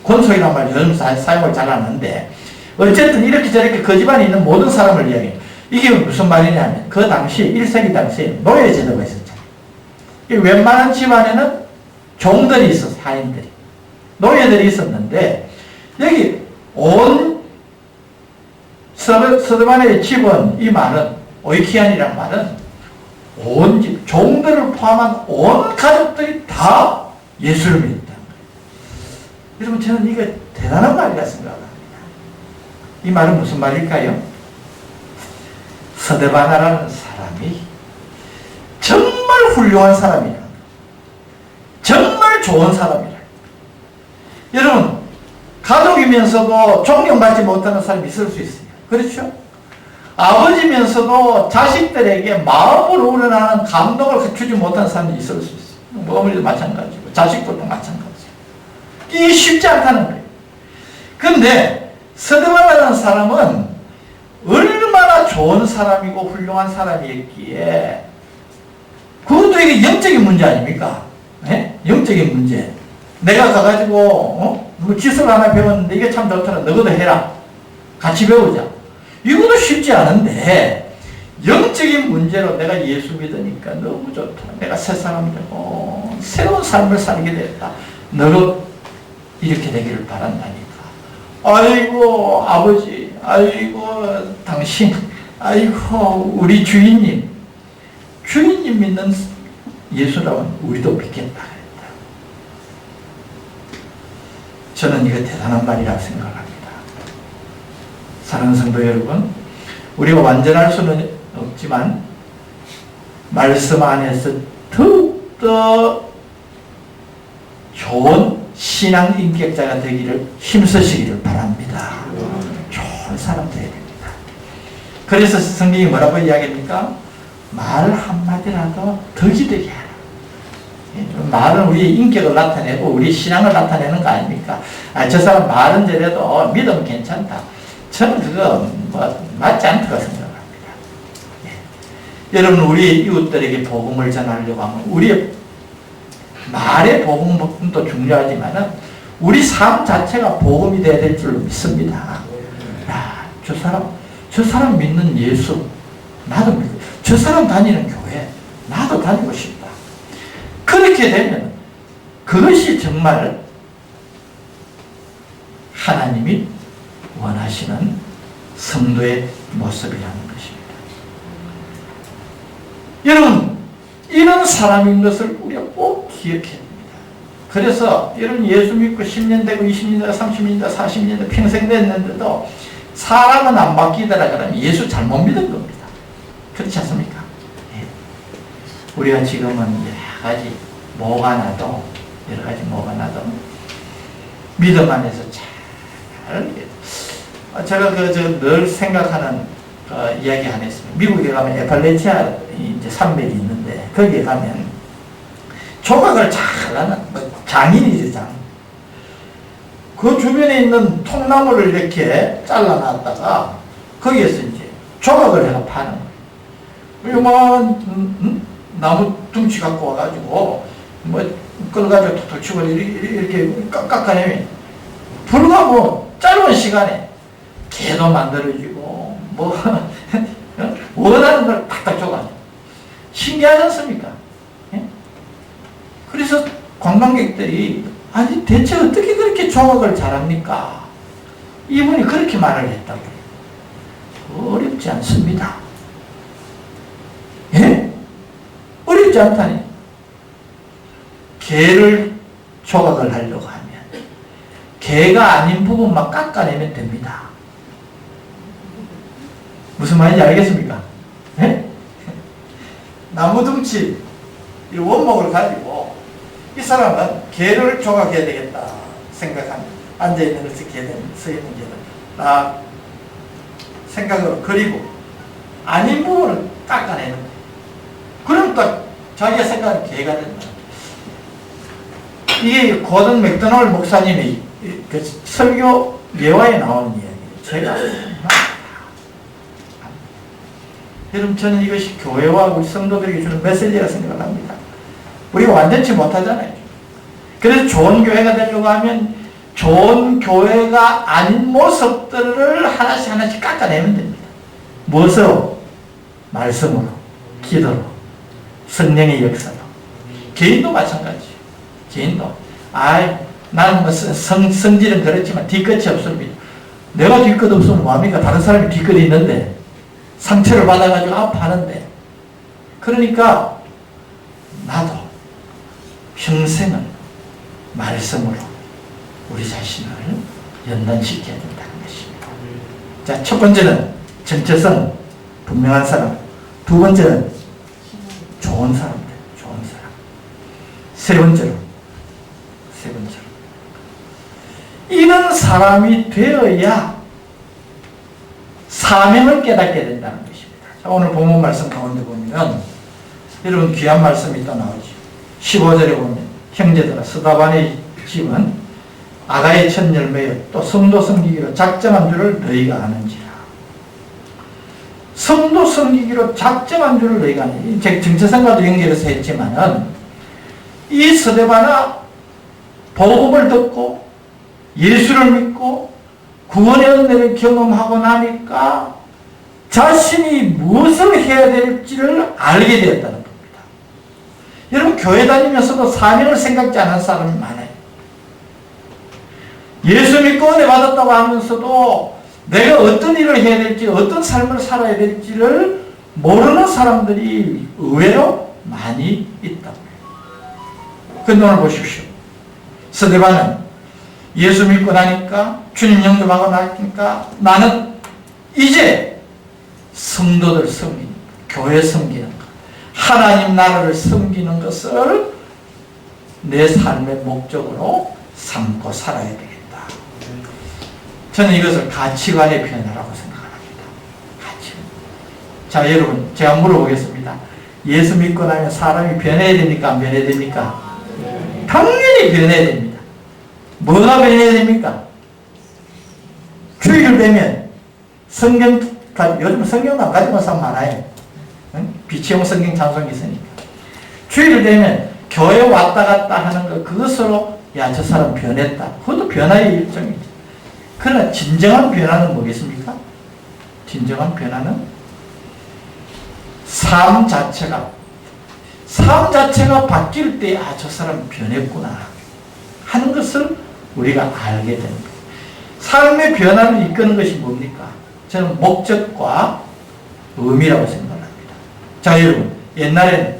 권속이라는 말 요즘 사용을 잘 하는데 어쨌든 이렇게 저렇게 그 집안에 있는 모든 사람을 이야기해요. 이게 무슨 말이냐면 그 당시 1세기 당시에 노예제도가 있었잖아요. 웬만한 집안에는 종들이 있었어요. 하인들이. 노예들이 있었는데 여기 온 스데바나의 집은 이 말은 오이키안이라는 말은 온 집, 종들을 포함한 온 가족들이 다 예수를 믿었다는 거예요. 여러분 저는 이게 대단한 말이라 생각합니다. 이 말은 무슨 말일까요? 스데바나라는 사람이 정말 훌륭한 사람이라 정말 좋은 사람이라 여러분 가족이면서도 존경받지 못하는 사람이 있을 수 있어요. 그렇죠? 아버지면서도 자식들에게 마음으로 우러나는 감동을 주지 못하는 사람이 있을 수 있어요. 어머니도 마찬가지고 자식들도 마찬가지고 이게 쉽지 않다는 거예요. 그런데 스데바나라는 사람은 얼마나 좋은 사람이고 훌륭한 사람이었기에 그것도 이게 영적인 문제 아닙니까? 네? 영적인 문제. 내가 가가지고 뭐 기술 하나 배웠는데 이게 참 좋더라. 너희도 해라. 같이 배우자. 이것도 쉽지 않은데 영적인 문제로 내가 예수 믿으니까 너무 좋다. 내가 새 사람 되고 새로운 삶을 살게 됐다. 너도 이렇게 되기를 바란다니까. 아이고 아버지, 아이고 당신, 아이고 우리 주인님 믿는 예수라면 우리도 믿겠다. 저는 이거 대단한 말이라고 생각합니다. 사랑하는 성도 여러분, 우리가 완전할 수는 없지만 말씀 안에서 더욱더 좋은 신앙 인격자가 되기를 힘쓰시기를 바랍니다. 좋은 사람 되어야 됩니다. 그래서 성경이 뭐라고 이야기합니까? 말 한마디라도 덕이 되게 하라. 말은 우리의 인격을 나타내고 우리 신앙을 나타내는 거 아닙니까? 저 사람 말은 저래도 믿으면 괜찮다. 저는 그거 맞지 않다고 생각합니다. 여러분 우리 이웃들에게 복음을 전하려고 하면 우리의 말의 복음도 중요하지만 우리 삶 자체가 복음이 되어야 될 줄로 믿습니다. 저 저 사람 믿는 예수 나도 믿고, 저 사람 다니는 교회 나도 다니고 싶다. 그렇게 되면 그것이 정말 하나님이 원하시는 성도의 모습이라는 것입니다. 여러분, 이런 사람인 것을 우리가 꼭 기억해야 됩니다. 그래서 여러분, 예수 믿고 10년 되고 20년 되고 30년 되고 40년 되고 평생 됐는데도 사람은 안 바뀌더라 그러면 예수 잘못 믿은 겁니다. 그렇지 않습니까? 예. 우리가 지금은 여러 가지 뭐가 나도 믿음 안에서 잘 제가 늘 생각하는 이야기 하나 있습니다. 미국에 가면 에팔레치아 이제 산맥이 있는데 거기에 가면 조각을 잘 하는 장인이지 장. 그 주변에 있는 통나무를 이렇게 잘라놨다가 거기에서 이제 조각을 해서 파는 거예요. 요만 나무 둥치 갖고 와가지고 뭐 끌어가지고 툭툭 치고 이렇게 깎아내면 불과 뭐 짧은 시간에 개도 만들어지고 뭐 원하는 걸 탁탁 줘가지고 신기하지 않습니까? 예? 그래서 관광객들이 아니 대체 어떻게 그렇게 조각을 잘합니까? 이분이 그렇게 말을 했다고. 어렵지 않습니다. 예? 어렵지 않다니. 개를 조각을 하려고 하면 개가 아닌 부분만 깎아내면 됩니다. 무슨 말인지 알겠습니까? 예? 나무둥치 이 원목을 가지고 이 사람은 개를 조각해야 되겠다 생각한 앉아있는 것이 개든 서있는 개든 나 생각으로 그리고 아닌 부분을 깎아내는 거예요. 그럼 또 자기가 생각하는 개가 된다. 이게 고든 맥도날드 목사님의 그 설교 예화에 나오는 이야기예요. 제가 여러분, 저는 이것이 교회와 우리 성도들에게 주는 메시지라 생각을 합니다. 우리가 완전치 못하잖아요. 그래서 좋은 교회가 되려고 하면 좋은 교회가 아닌 모습들을 하나씩 깎아내면 됩니다. 무엇으로? 말씀으로, 기도로, 성령의 역사로. 개인도 마찬가지예요. 개인도. 나는 뭐 성질은 그렇지만 뒤끝이 없습니다. 내가 뒤끝 없으면 뭐합니까? 다른 사람이 뒤끝이 있는데 상처를 받아가지고 아파하는데. 그러니까 나도 평생은 말씀으로 우리 자신을 연단시켜야 된다는 것입니다. 자, 첫 번째는 정체성, 분명한 사람. 두 번째는 좋은 사람들, 좋은 사람. 세 번째로 이런 사람이 되어야 사명을 깨닫게 된다는 것입니다. 자, 오늘 본문 말씀 가운데 보면 여러분 귀한 말씀이 또 나오죠. 15절에 보면 형제들아 스다반의 집은 아가의 첫 열매여 또 성도 섬기기로 작정한 줄을 너희가 아는지라. 성도 섬기기로 작정한 줄을 너희가 아는지. 제 정체성과도 연결해서 했지만은 이 스데반아 복음을 듣고 예수를 믿고 구원의 은혜를 경험하고 나니까 자신이 무엇을 해야 될지를 알게 되었다는 겁니다. 여러분, 교회 다니면서도 사명을 생각지 않은 사람이 많아요. 예수 믿고 은혜 받았다고 하면서도 내가 어떤 일을 해야 될지, 어떤 삶을 살아야 될지를 모르는 사람들이 의외로 많이 있다고 해요. 근데 오늘 보십시오. 스데반은 예수 믿고 나니까, 주님 영접하고 나니까 나는 이제 성도들 섬기는, 교회 섬기는 것, 하나님 나라를 섬기는 것을 내 삶의 목적으로 삼고 살아야 되겠다. 저는 이것을 가치관의 변화라고 생각합니다. 가치관. 자, 여러분, 제가 물어보겠습니다. 예수 믿고 나면 사람이 변해야 됩니까? 안 변해야 됩니까? 당연히 변해야 됩니다. 뭐가 변해야 됩니까? 주일 되면 성경, 요즘 성경도 안 가지고 사람 많아요. 응? 비치용 성경 찬송이 있으니까. 주일 되면 교회 왔다 갔다 하는 것, 그것으로 야, 저 사람 변했다. 그것도 변화의 일종이죠. 그러나 진정한 변화는 뭐겠습니까? 진정한 변화는 삶 자체가 바뀔 때, 아, 저 사람 변했구나 하는 것을 우리가 알게 됩니다. 삶의 변화를 이끄는 것이 뭡니까? 저는 목적과 의미라고 생각합니다. 자, 여러분, 옛날에는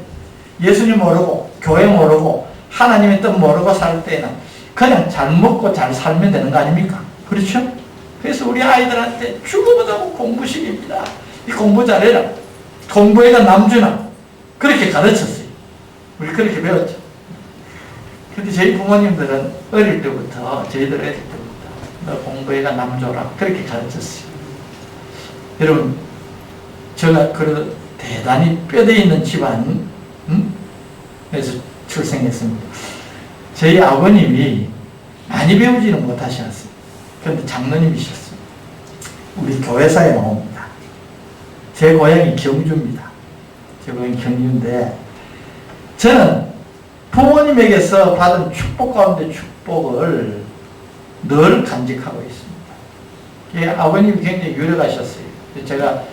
예수님 모르고 교회 모르고 하나님의 뜻 모르고 살 때는 그냥 잘 먹고 잘 살면 되는 거 아닙니까? 그렇죠? 그래서 우리 아이들한테 죽어보자고 공부식입니다. 이 공부 잘해라. 공부해가 남주나. 그렇게 가르쳤어요. 우리 그렇게 배웠죠. 근데 저희 부모님들은 어릴 때부터, 저희들 어릴 때부터 너 공부해가 남줘라. 그렇게 가르쳤어요. 여러분, 제가 그래도 대단히 뼈대 있는 집안, 에서 출생했습니다. 저희 아버님이 많이 배우지는 못하셨어요. 그런데 장로님이셨어요. 우리 교회사에 나옵니다. 제 고향이 경주입니다. 제 고향이 경주인데, 저는 부모님에게서 받은 축복 가운데 축복을 늘 간직하고 있습니다. 아버님이 굉장히 유력하셨어요. 제가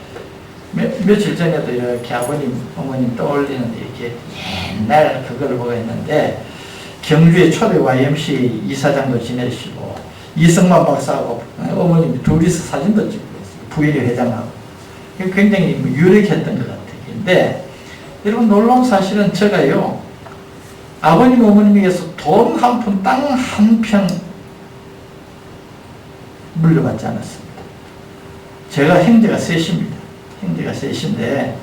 며칠 전에도 이렇게 아버님, 어머님 떠올리는데 이렇게 옛날 그걸 보고 있는데, 경주의 초대 YMC 이사장도 지내시고, 이승만 박사하고 어머님이 둘이서 사진도 찍고 있어요. 부일이 회장하고. 굉장히 유력했던 것 같아요. 근데, 여러분 놀라운 사실은 제가요, 아버님, 어머님에게서 돈 한 푼, 땅 한 평 물려받지 않았습니다. 제가 형제가 셋입니다. 형제가 셋인데,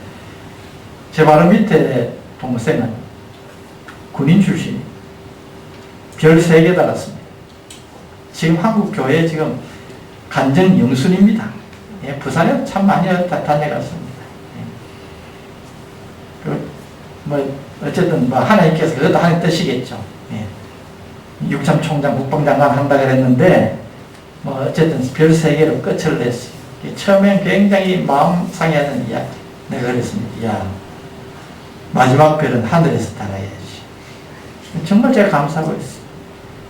제 바로 밑에 동생은 군인 출신이에요. 별 3개 달았습니다. 지금 한국 교회 지금 간정 영순입니다. 예, 부산에 참 많이 다녀갔습니다. 예. 뭐 어쨌든 뭐 하나님께서 그것도 하나님 뜻이겠죠. 예. 육참 총장, 국방장관 한다 그랬는데 뭐 어쨌든 별 3개로 끝을 냈어요. 처음엔 굉장히 마음 상해하는 이야기. 내가 그랬습니다. 야, 마지막 별은 하늘에서 달아야지. 정말 제가 감사하고 있어요.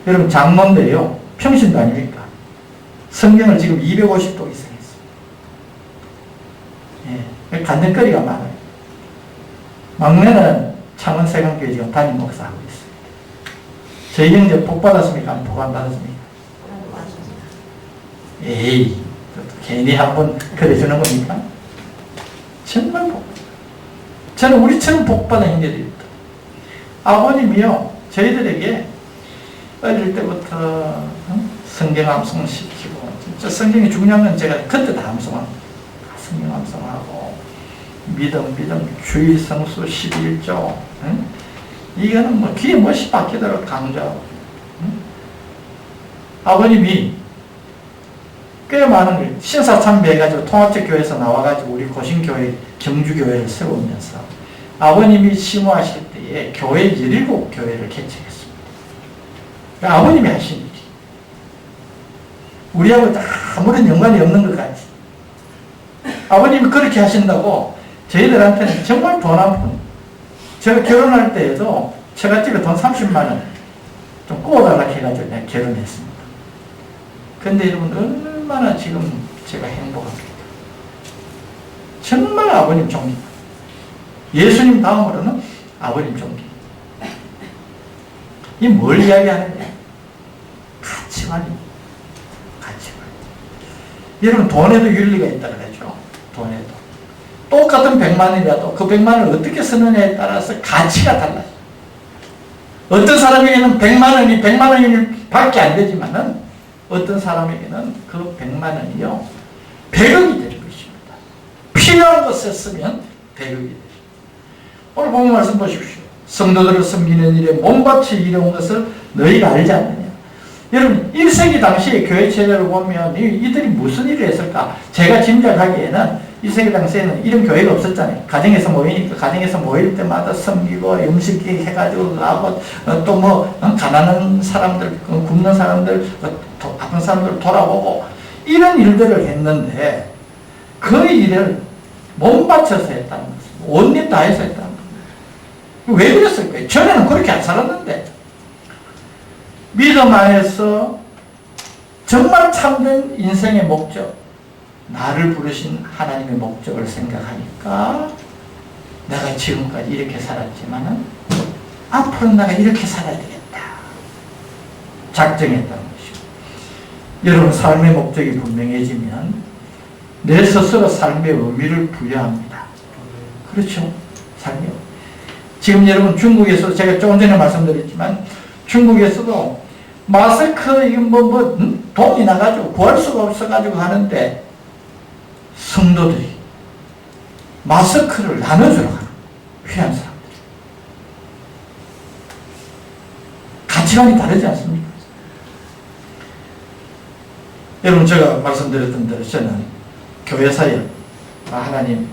여러분, 장모인데요, 평신도 아닙니까? 성경을 지금 250도 이상 했어요. 예, 간증거리가 많아요. 막내는 창원 세강교회 지금 담임 목사하고 있어요. 저희 형제 복 받았습니까? 복 안 받았습니까? 에이, 괜히 한번 그래주는 겁니까? 정말 복. 저는 우리처럼 복 받은 형제들이 있다. 아버님이요, 저희들에게 어릴 때부터 성경 암송시키고, 진짜 성경이 중요한 건 제가 그때 다 암송합니다. 성경 암송하고, 믿음, 주일 성수 11조, 이거는 뭐 귀에 멋이 박히도록 강조하고, 아버님이 꽤 많은 걸 신사참배해가지고 통합적 교회에서 나와가지고 우리 고신교회 경주교회를 세우면서 아버님이 심호하실 때에 교회 17교회를 개척했습니다. 아버님이 하신 일이 우리하고 아무런 연관이 없는 것 같지. 아버님이 그렇게 하신다고 저희들한테는 정말 돈 한 푼. 제가 결혼할 때에도 제갓집에 돈 30만 원 좀 구워달라고 해가지고 내가 결혼했습니다. 근데 여러분 얼마나 지금 제가 행복합니까? 정말 아버님 존경. 예수님 다음으로는 아버님 존경. 이 뭘 이야기하느냐? 가치관입니다. 가치관. 여러분, 돈에도 윤리가 있다고 그러죠. 돈에도. 똑같은 100만 원이라도 그 100만 원을 어떻게 쓰느냐에 따라서 가치가 달라요. 어떤 사람에게는 100만 원이 100만 원이 밖에 안 되지만은 어떤 사람에게는 그 100만 원이요, 100억이 되는 것입니다. 필요한 것에 쓰면 100억이 됩니다. 오늘 본문 말씀 보십시오. 성도들을 섬기는 일에 몸바쳐 일해온 것을 너희가 알지 않느냐. 여러분, 1세기 당시의 교회 체제를 보면 이들이 무슨 일을 했을까? 제가 짐작하기에는 1세기 당시에는 이런 교회가 없었잖아요. 가정에서 모이니까 가정에서 모일 때마다 섬기고 음식 해가지고 하고 또 뭐 가난한 사람들, 굶는 사람들, 아픈 사람들 돌아보고 이런 일들을 했는데 그 일을 몸바쳐서 했다는 것입니다. 온 힘 다해서 했다는 겁니다. 왜 그랬을까요? 전에는 그렇게 안 살았는데 믿음 안에서 정말 참된 인생의 목적, 나를 부르신 하나님의 목적을 생각하니까 내가 지금까지 이렇게 살았지만은 앞으로 내가 이렇게 살아야 되겠다 작정했다는 것이고, 여러분 삶의 목적이 분명해지면 내 스스로 삶의 의미를 부여합니다. 그렇죠? 삶의 지금 여러분 중국에서 제가 조금 전에 말씀드렸지만 중국에서도 마스크 이거 돈이 나가지고 구할 수가 없어가지고 하는데 성도들이 마스크를 나눠주러 가는 필요한 사람들. 가치관이 다르지 않습니까? 여러분 제가 말씀드렸던 대로 저는 교회 사역 하나님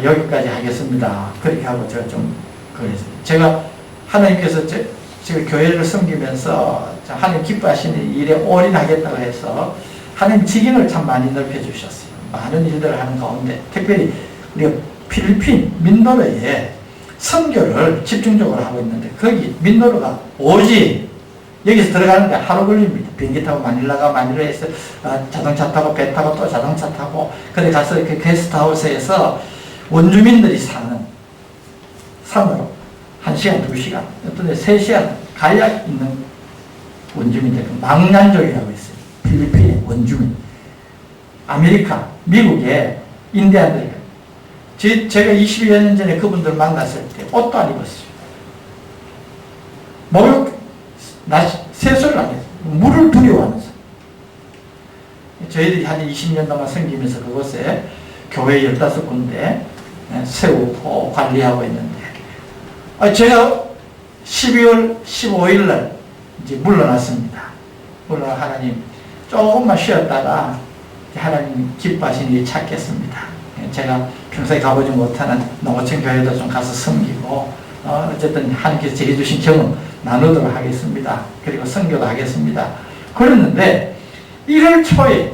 여기까지 하겠습니다. 그렇게 하고 제가 좀 그랬어요. 제가 하나님께서 제가 교회를 섬기면서 하나님 기뻐하시는 일에 올인하겠다고 해서 하나님 직인을 참 많이 넓혀주셨어요. 많은 일들을 하는 가운데 특별히 우리가 필리핀 민도르에 선교를 집중적으로 하고 있는데 거기 민도르가 오지 여기서 들어가는데 하루 걸립니다. 비행기 타고 마닐라에서 자동차 타고 배 타고 또 자동차 타고 그래 가서 그 게스트하우스에서 원주민들이 사는 산으로 1시간 2시간 어떤 데 3시간 가야 있는 원주민들 망난족이라고 있어요. 필리핀의 원주민 아메리카 미국의 인디안들 제가 20여 년 전에 그분들 만났을 때 옷도 안 입었어요. 목욕 세수를 안 했어요. 물을 두려워하면서 저희들이 한 20년 동안 섬기면서 그곳에 교회 15군데 세우고 관리하고 있는데 제가 12월 15일 날 이제 물러났습니다. 물론 하나님 조금만 쉬었다가 하나님 기뻐하시는 일 찾겠습니다. 제가 평소에 가보지 못하는 농어촌 교회도 좀 가서 섬기고 어쨌든 하나님께서 제게 주신 경험 나누도록 하겠습니다. 그리고 선교도 하겠습니다. 그랬는데 1월 초에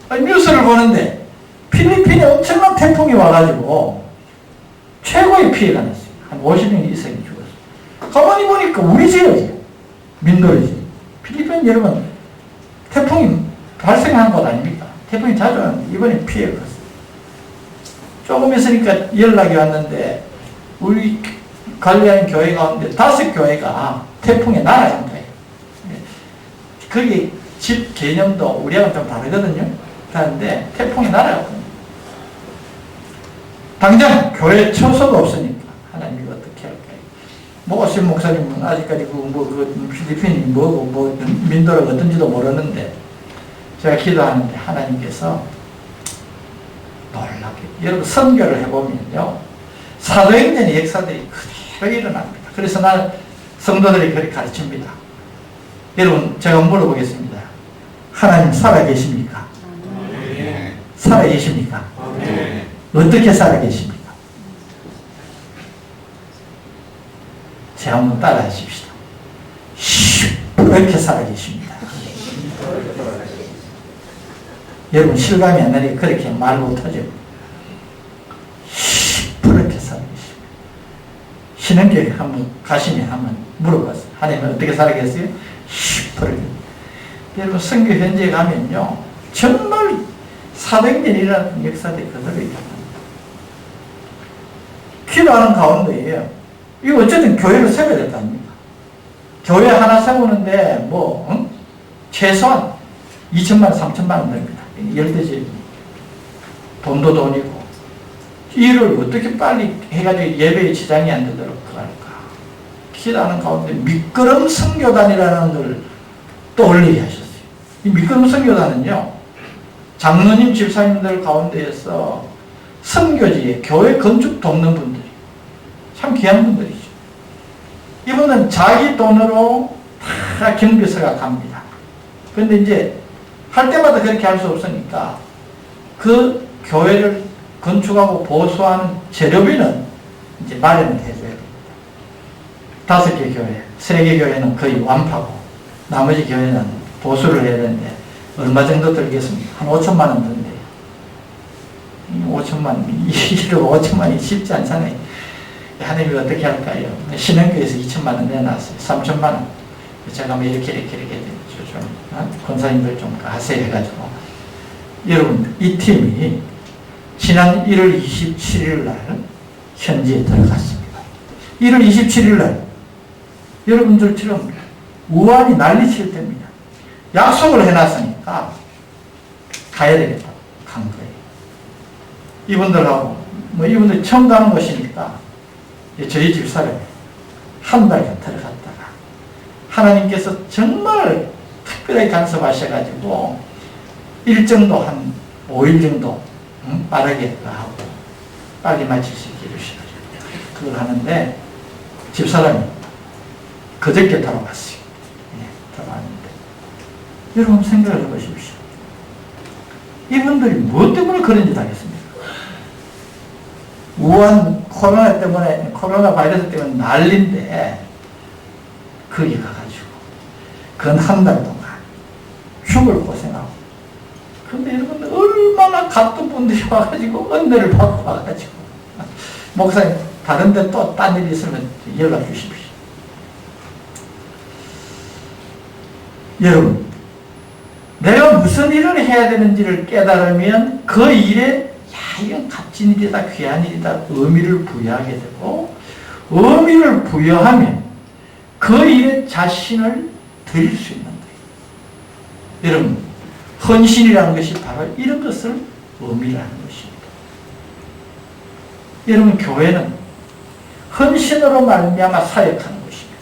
뉴스를 보는데 필리핀에 엄청난 태풍이 와가지고 최고의 피해가 났어요. 한 50명 이상이 죽었어요. 가만히 보니까 우리 지역이에요. 민도르지. 필리핀 여러분 태풍이 발생한 곳 아닙니까? 태풍이 자주 하는데 이번에 피해가 컸어요. 조금 있으니까 연락이 왔는데 우리 관리하는 교회 가운데 5교회가 태풍에 날아간 거예요. 거기 집 개념도 우리하고는 좀 다르거든요. 그런데 태풍이 날아갔거든요. 당장 교회 처소도 없으니까 하나님이 어떻게 할까요? 오실 목사님은 아직까지 그 필리핀이 뭐고 민도가 어떤지도 모르는데 제가 기도하는데 하나님께서 놀랍게 여러분 선교를 해보면요 사도행전의 역사들이 그대로 일어납니다. 그래서 나는 성도들이 그렇게 가르칩니다. 여러분 제가 물어보겠습니다. 하나님 살아계십니까? 네. 살아계십니까? 네. 어떻게 살아계십니까? 제 한번 따라 하십시다. 이렇게 살아계십니다. 여러분 실감이 안 나니까 그렇게 말 못하죠. 이렇게 살아계십니다. 신흥교회 한번 가시면 한번 물어봤어요. 하나님은 어떻게 살아계세요? 이렇게. 여러분 선교 현지에 가면요 정말 사도행전이라는 역사들이 그대로 있다. 기도하는 가운데에요. 이거 어쨌든 교회를 세워야 될 거 아닙니까? 교회 하나 세우는데 최소한 2천만 원, 3천만 원 됩니다. 열대지 돈도 돈이고 일을 어떻게 빨리 해가지고 예배에 지장이 안 되도록 할까? 기도하는 가운데 미끄럼 선교단이라는 걸 떠올리게 하셨어요. 이 미끄럼 선교단은요 장로님 집사님들 가운데에서 선교지에 교회 건축 돕는 분들이 참 귀한 분들이죠. 이분은 자기 돈으로 다 경비서가 갑니다. 그런데 이제 할 때마다 그렇게 할 수 없으니까 그 교회를 건축하고 보수하는 재료비는 이제 마련을 해줘야 됩니다. 5개 교회, 3개 교회는 거의 완파고 나머지 교회는 보수를 해야 되는데 얼마 정도 들겠습니까? 한 5천만 원 든대요. 5천만 원, 5천만 원이 쉽지 않잖아요. 하나님이 어떻게 할까요? 신흥교에서 2천만 원 내놨어요. 3천만 원. 제가 뭐 이렇게 좀 권사님들 좀 하세요 해가지고 여러분, 이 팀이 지난 1월 27일 날 현지에 들어갔습니다. 1월 27일 날 여러분들처럼 우환이 난리칠 때입니다. 약속을 해놨으니까 가야 되겠다. 간 거예요. 이분들하고, 이분들이 처음 가는 곳이니까 저희 집사람이 한 달간 들어갔다가 하나님께서 정말 특별하게 간섭하셔가지고 일정도 한 5일 정도 빠르게 하고 빨리 마칠 수 있게 해주시더라고요. 그걸 하는데 집사람이 그저께 돌아갔어요. 돌아왔는데 여러분 생각을 해보십시오. 이분들이 무엇 때문에 그런 짓 하겠습니까? 우한 코로나 바이러스 때문에 난리인데 거기 가가지고 근 한 달 동안 죽을 고생하고, 근데 여러분들 얼마나 같은 분들이 와가지고 은혜를 받고 와가지고 목사님 다른 데 또 딴 일이 있으면 연락 주십시오. 여러분, 내가 무슨 일을 해야 되는지를 깨달으면 그 일에 이건 값진 일이다, 귀한 일이다 의미를 부여하게 되고, 의미를 부여하면 그 일에 자신을 드릴 수 있는 거예요. 여러분, 헌신이라는 것이 바로 이런 것을 의미를 하는 것입니다. 여러분, 교회는 헌신으로 말미암아 사역하는 것입니다.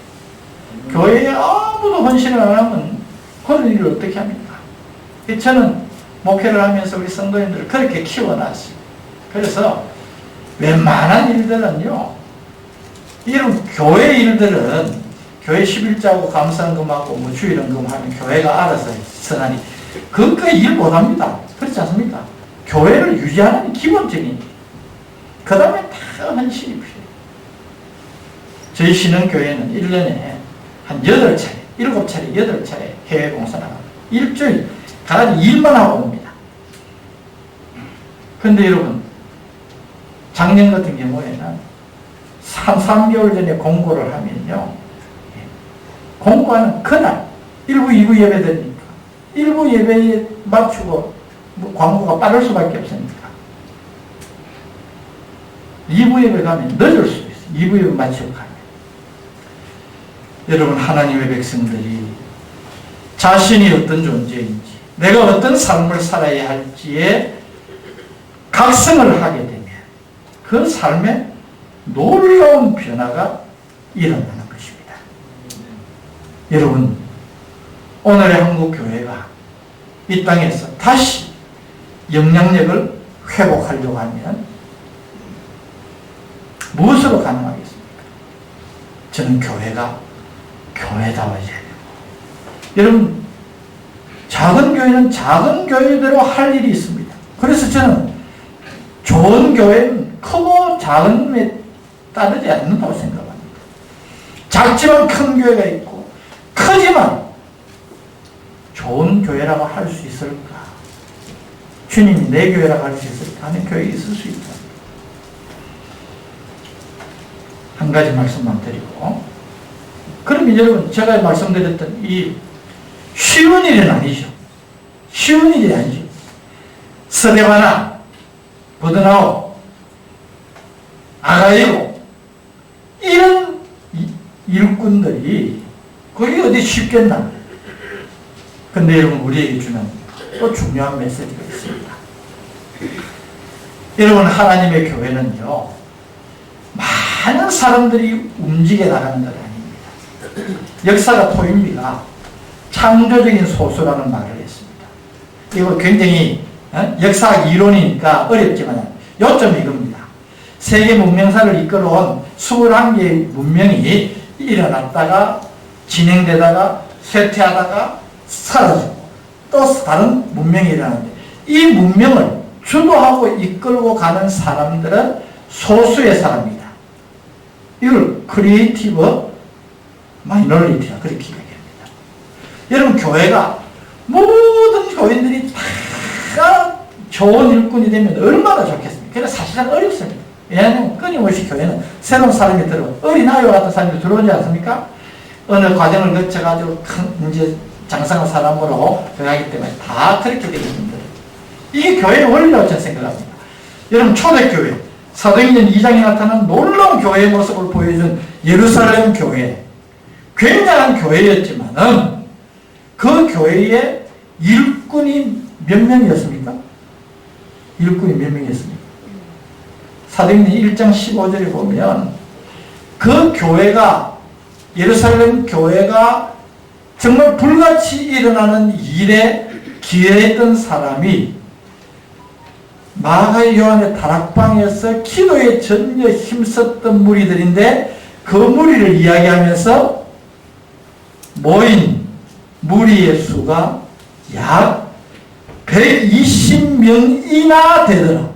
교회에 아무도 헌신을 안 하면 그런 일을 어떻게 합니까? 저는 목회를 하면서 우리 성도님들을 그렇게 키워놨어요. 그래서 웬만한 일들은요, 이런 교회 일들은 교회 11자하고 감사헌금하고 주일헌금 하면 교회가 알아서 선하니 그것까지 일 못합니다. 그렇지 않습니까? 교회를 유지하는 기본적인, 그 다음에 다 헌신이 필요해요. 저희 신흥교회는 1년에 한 8차례, 7차례, 8차례 해외 봉사 나갑니다. 일주일 가라지 일만 하고 옵니다. 그런데 여러분, 작년 같은 경우에는 3개월 전에 공고를 하면요, 공고하는 그날 1부, 2부 예배 되니까 1부 예배에 맞추고 광고가 빠를 수밖에 없으니까 2부 예배 가면 늦을 수도 있어요. 2부 예배 맞추고 가면. 여러분, 하나님의 백성들이 자신이 어떤 존재인지, 내가 어떤 삶을 살아야 할지에 각성을 하게 되면 그 삶에 놀라운 변화가 일어나는 것입니다. 여러분, 오늘의 한국교회가 이 땅에서 다시 영향력을 회복하려고 하면 무엇으로 가능하겠습니까? 저는 교회가 교회다워져야 되고, 여러분, 작은 교회는 작은 교회대로 할 일이 있습니다. 그래서 저는 좋은 교회는 크고 작은에 따르지 않는다고 생각합니다. 작지만 큰 교회가 있고, 크지만 좋은 교회라고 할 수 있을까? 주님이 내 교회라고 할 수 있을까 하는 교회가 있을 수 있다. 한 가지 말씀만 드리고, 그러면 여러분, 제가 말씀드렸던 이 쉬운 일은 아니죠. 쉬운 일이 아니죠. 스데바나, 버드나오, 아가이고, 이런 일꾼들이 거기 어디 쉽겠나? 근데 여러분, 우리에게 주는 또 중요한 메시지가 있습니다. 여러분, 하나님의 교회는요, 많은 사람들이 움직여 나가는 것 아닙니다. 역사가 토입니다. 창조적인 소수라는 말을 했습니다. 이거 굉장히 역사학 이론이니까 어렵지만 요점이 이겁니다. 세계 문명사를 이끌어온 21개의 문명이 일어났다가 진행되다가 쇠퇴하다가 사라지고 또 다른 문명이 일어나는데, 이 문명을 주도하고 이끌고 가는 사람들은 소수의 사람이다. 이걸 크리에이티브 마이너리티라 그렇게 얘기합니다. 여러분, 교회가 모든 교인들이 다 좋은 일꾼이 되면 얼마나 좋겠습니까? 그래서 사실은 어렵습니다. 왜냐하면 끊임없이 교회는 새로운 사람이 들어오고, 어린아이와 같은 사람이 들어오지 않습니까? 어느 과정을 거쳐가지고 큰 이제 장성한 사람으로 변하기 때문에 다 그렇게 되기 힘들어요. 이게 교회의 원리라고 저는 생각합니다. 여러분, 초대교회, 사도행전 2장에 나타난 놀라운 교회의 모습을 보여준 예루살렘 교회, 굉장한 교회였지만은 그 교회의 일꾼이 몇 명이었습니까? 일꾼이 몇 명이었습니까? 사도행전 1장 15절에 보면 그 교회가, 예루살렘 교회가 정말 불같이 일어나는 일에 기여했던 사람이 마가 요한의 다락방에서 기도에 전혀 힘썼던 무리들인데, 그 무리를 이야기하면서 모인 무리의 수가 약 120명이나 되더라.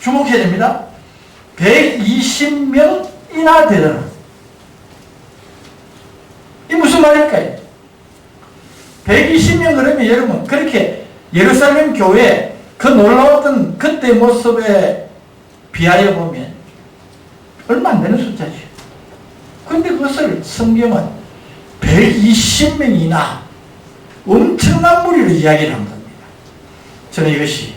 주목해야 됩니다. 120명이나 되더라. 이 무슨 말일까요? 120명 그러면 여러분, 그렇게 예루살렘 교회 그 놀라웠던 그때 모습에 비하여 보면 얼마 안 되는 숫자죠. 그런데 그것을 성경은 120명이나 엄청난 무리로 이야기를 한 겁니다. 저는 이것이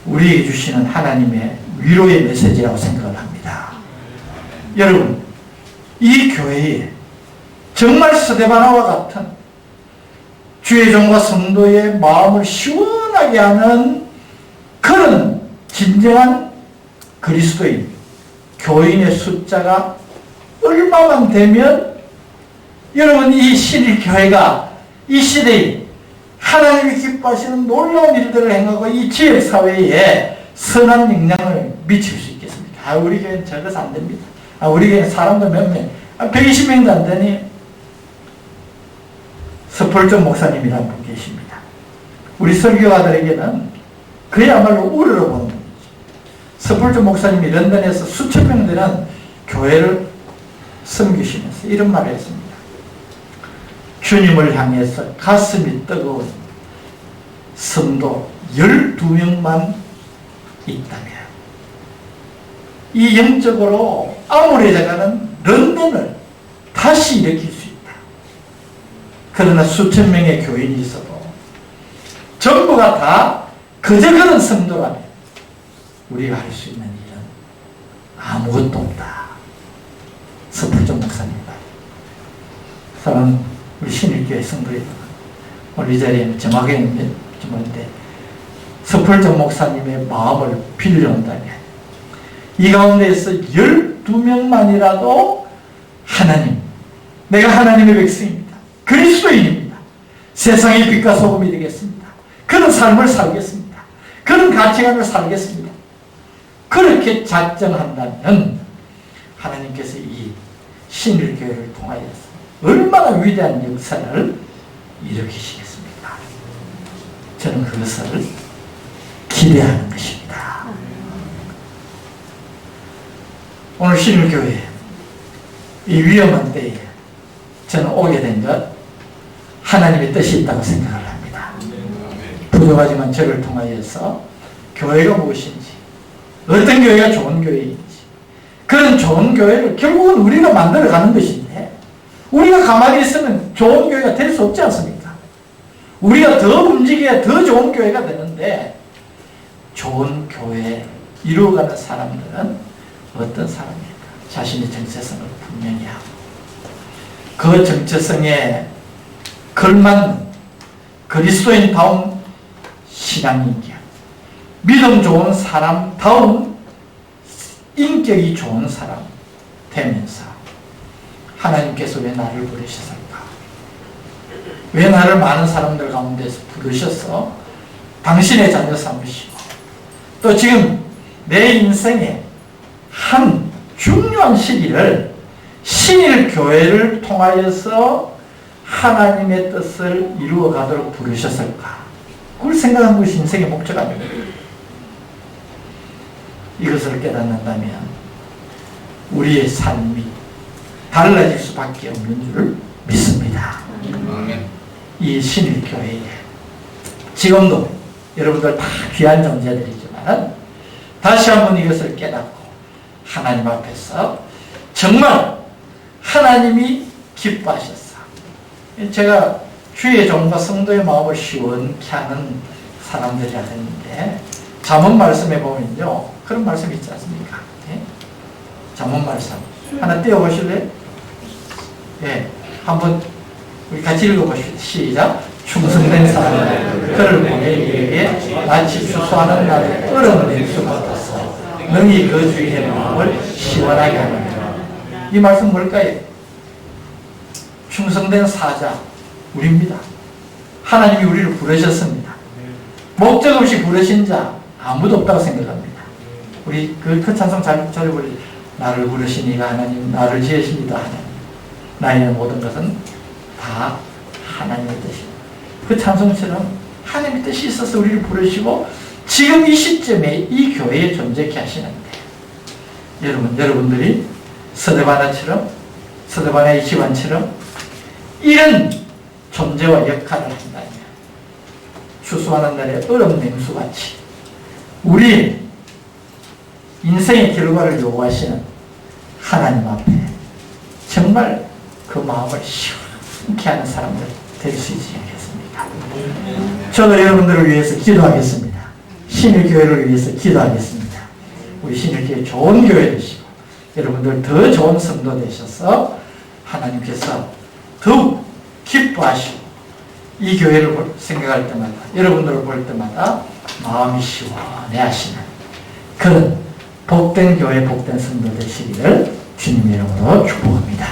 우리에게 주시는 하나님의 위로의 메시지라고 생각을 합니다. 여러분, 이 교회에 정말 스데바나와 같은 주의 종과 성도의 마음을 시원하게 하는 그런 진정한 그리스도인, 교인의 숫자가 얼마만 되면 여러분, 이 신일교회가 이 시대에 하나님이 기뻐하시는 놀라운 일들을 행하고 이 지역사회에 선한 영향을 미칠 수 있겠습니까? 우리 교회는 저것은 안 됩니다. 우리 교회는 사람도 몇 명, 120명도 안 되니. 서폴정 목사님이라는 분 계십니다. 우리 설교가들에게는 그야말로 우러러 보는 분이죠. 서폴정 목사님이 런던에서 수천 명 되는 교회를 섬기시면서 이런 말을 했습니다. 주님을 향해서 가슴이 뜨거운 성도 12명만 있다면 이 영적으로 암울해져가는 런던을 다시 일으킬 수 있다. 그러나 수천 명의 교인이 있어도 전부가 다 그저 그런 성도라면 우리가 할 수 있는 일은 아무것도 없다. 서풀정 목사님 말. 사랑하는 우리 신일교회 성도 여러분, 오늘 이 자리에 정확하게 있는데 서풀정 목사님의 마음을 빌려온다면 이 가운데에서 12명만이라도 하나님, 내가 하나님의 백성입니다. 그리스도인입니다. 세상의 빛과 소금이 되겠습니다. 그런 삶을 살겠습니다. 그런 가치관을 살겠습니다. 그렇게 작정한다면 하나님께서 이 신일교회를 통하여서 얼마나 위대한 역사를 일으키시겠습니까? 저는 그것을 기대하는 것입니다. 오늘 신일교회 이 위험한 때에 저는 오게 된 것 하나님의 뜻이 있다고 생각을 합니다. 부족하지만 저를 통하여서 교회가 무엇인지, 어떤 교회가 좋은 교회인지, 그런 좋은 교회를 결국은 우리가 만들어가는 것인데 우리가 가만히 있으면 좋은 교회가 될 수 없지 않습니까? 우리가 더 움직여야 더 좋은 교회가 되는데, 좋은 교회 이루어가는 사람들은 어떤 사람입니까? 자신의 정체성을 분명히 하고 그 정체성에 걸맞는 그리스도인다운 신앙인격, 믿음 좋은 사람다운 인격이 좋은 사람 되면서 하나님께서 왜 나를 부르셨을까? 왜 나를 많은 사람들 가운데서 부르셔서 당신의 자녀 삼으시고 또 지금 내 인생에 한 중요한 시기를 신일교회를 통하여서 하나님의 뜻을 이루어 가도록 부르셨을까? 그걸 생각하는 것이 인생의 목적 아닙니까? 이것을 깨닫는다면 우리의 삶이 달라질 수밖에 없는 줄 믿습니다. 이 신일교회에 지금도 여러분들 다 귀한 존재들이지만 다시 한번 이것을 깨닫고 하나님 앞에서 정말 하나님이 기뻐하셨어. 제가 주의 종과 성도의 마음을 시원케 하는 사람들이라 했는데, 잠언 말씀에 보면요 그런 말씀이 있지 않습니까? 예? 잠언 말씀 하나 띄워보실래요? 예, 한번 우리 같이 읽어보시죠. 시작. 충성된 사람은 그를 보내 이에게 마치 수수하는 날에 얼음 냉수 같아서 능히 그 주인의 마음을 시원하게 하느니라. 이 말씀 뭘까요? 충성된 사자 우리입니다. 하나님이 우리를 부르셨습니다. 목적 없이 부르신 자 아무도 없다고 생각합니다. 우리 그 찬송 잘 부르죠. 나를 부르시니가 하나님, 나를 지으십니다 하나님. 나의 모든 것은 다 하나님의 뜻입니다. 그 찬송처럼 하나님의 뜻이 있어서 우리를 부르시고 지금 이 시점에 이 교회에 존재케 하시는데, 여러분들이 스데바나의 집안처럼 이런 존재와 역할을 한다면 추수하는 날에 얼음 냉수같이 우리 인생의 결과를 요구하시는 하나님 앞에 정말 그 마음을 시원케 하는 사람들 될 수 있지 않겠습니까? 저도 여러분들을 위해서 기도하겠습니다. 신일교회를 위해서 기도하겠습니다. 우리 신일교회 좋은 교회 되시고 여러분들 더 좋은 성도 되셔서 하나님께서 더욱 기뻐하시고 이 교회를 생각할 때마다, 여러분들을 볼 때마다 마음이 시원해 하시는 그런 복된 교회, 복된 성도 되시기를 주님의 이름으로 축복합니다.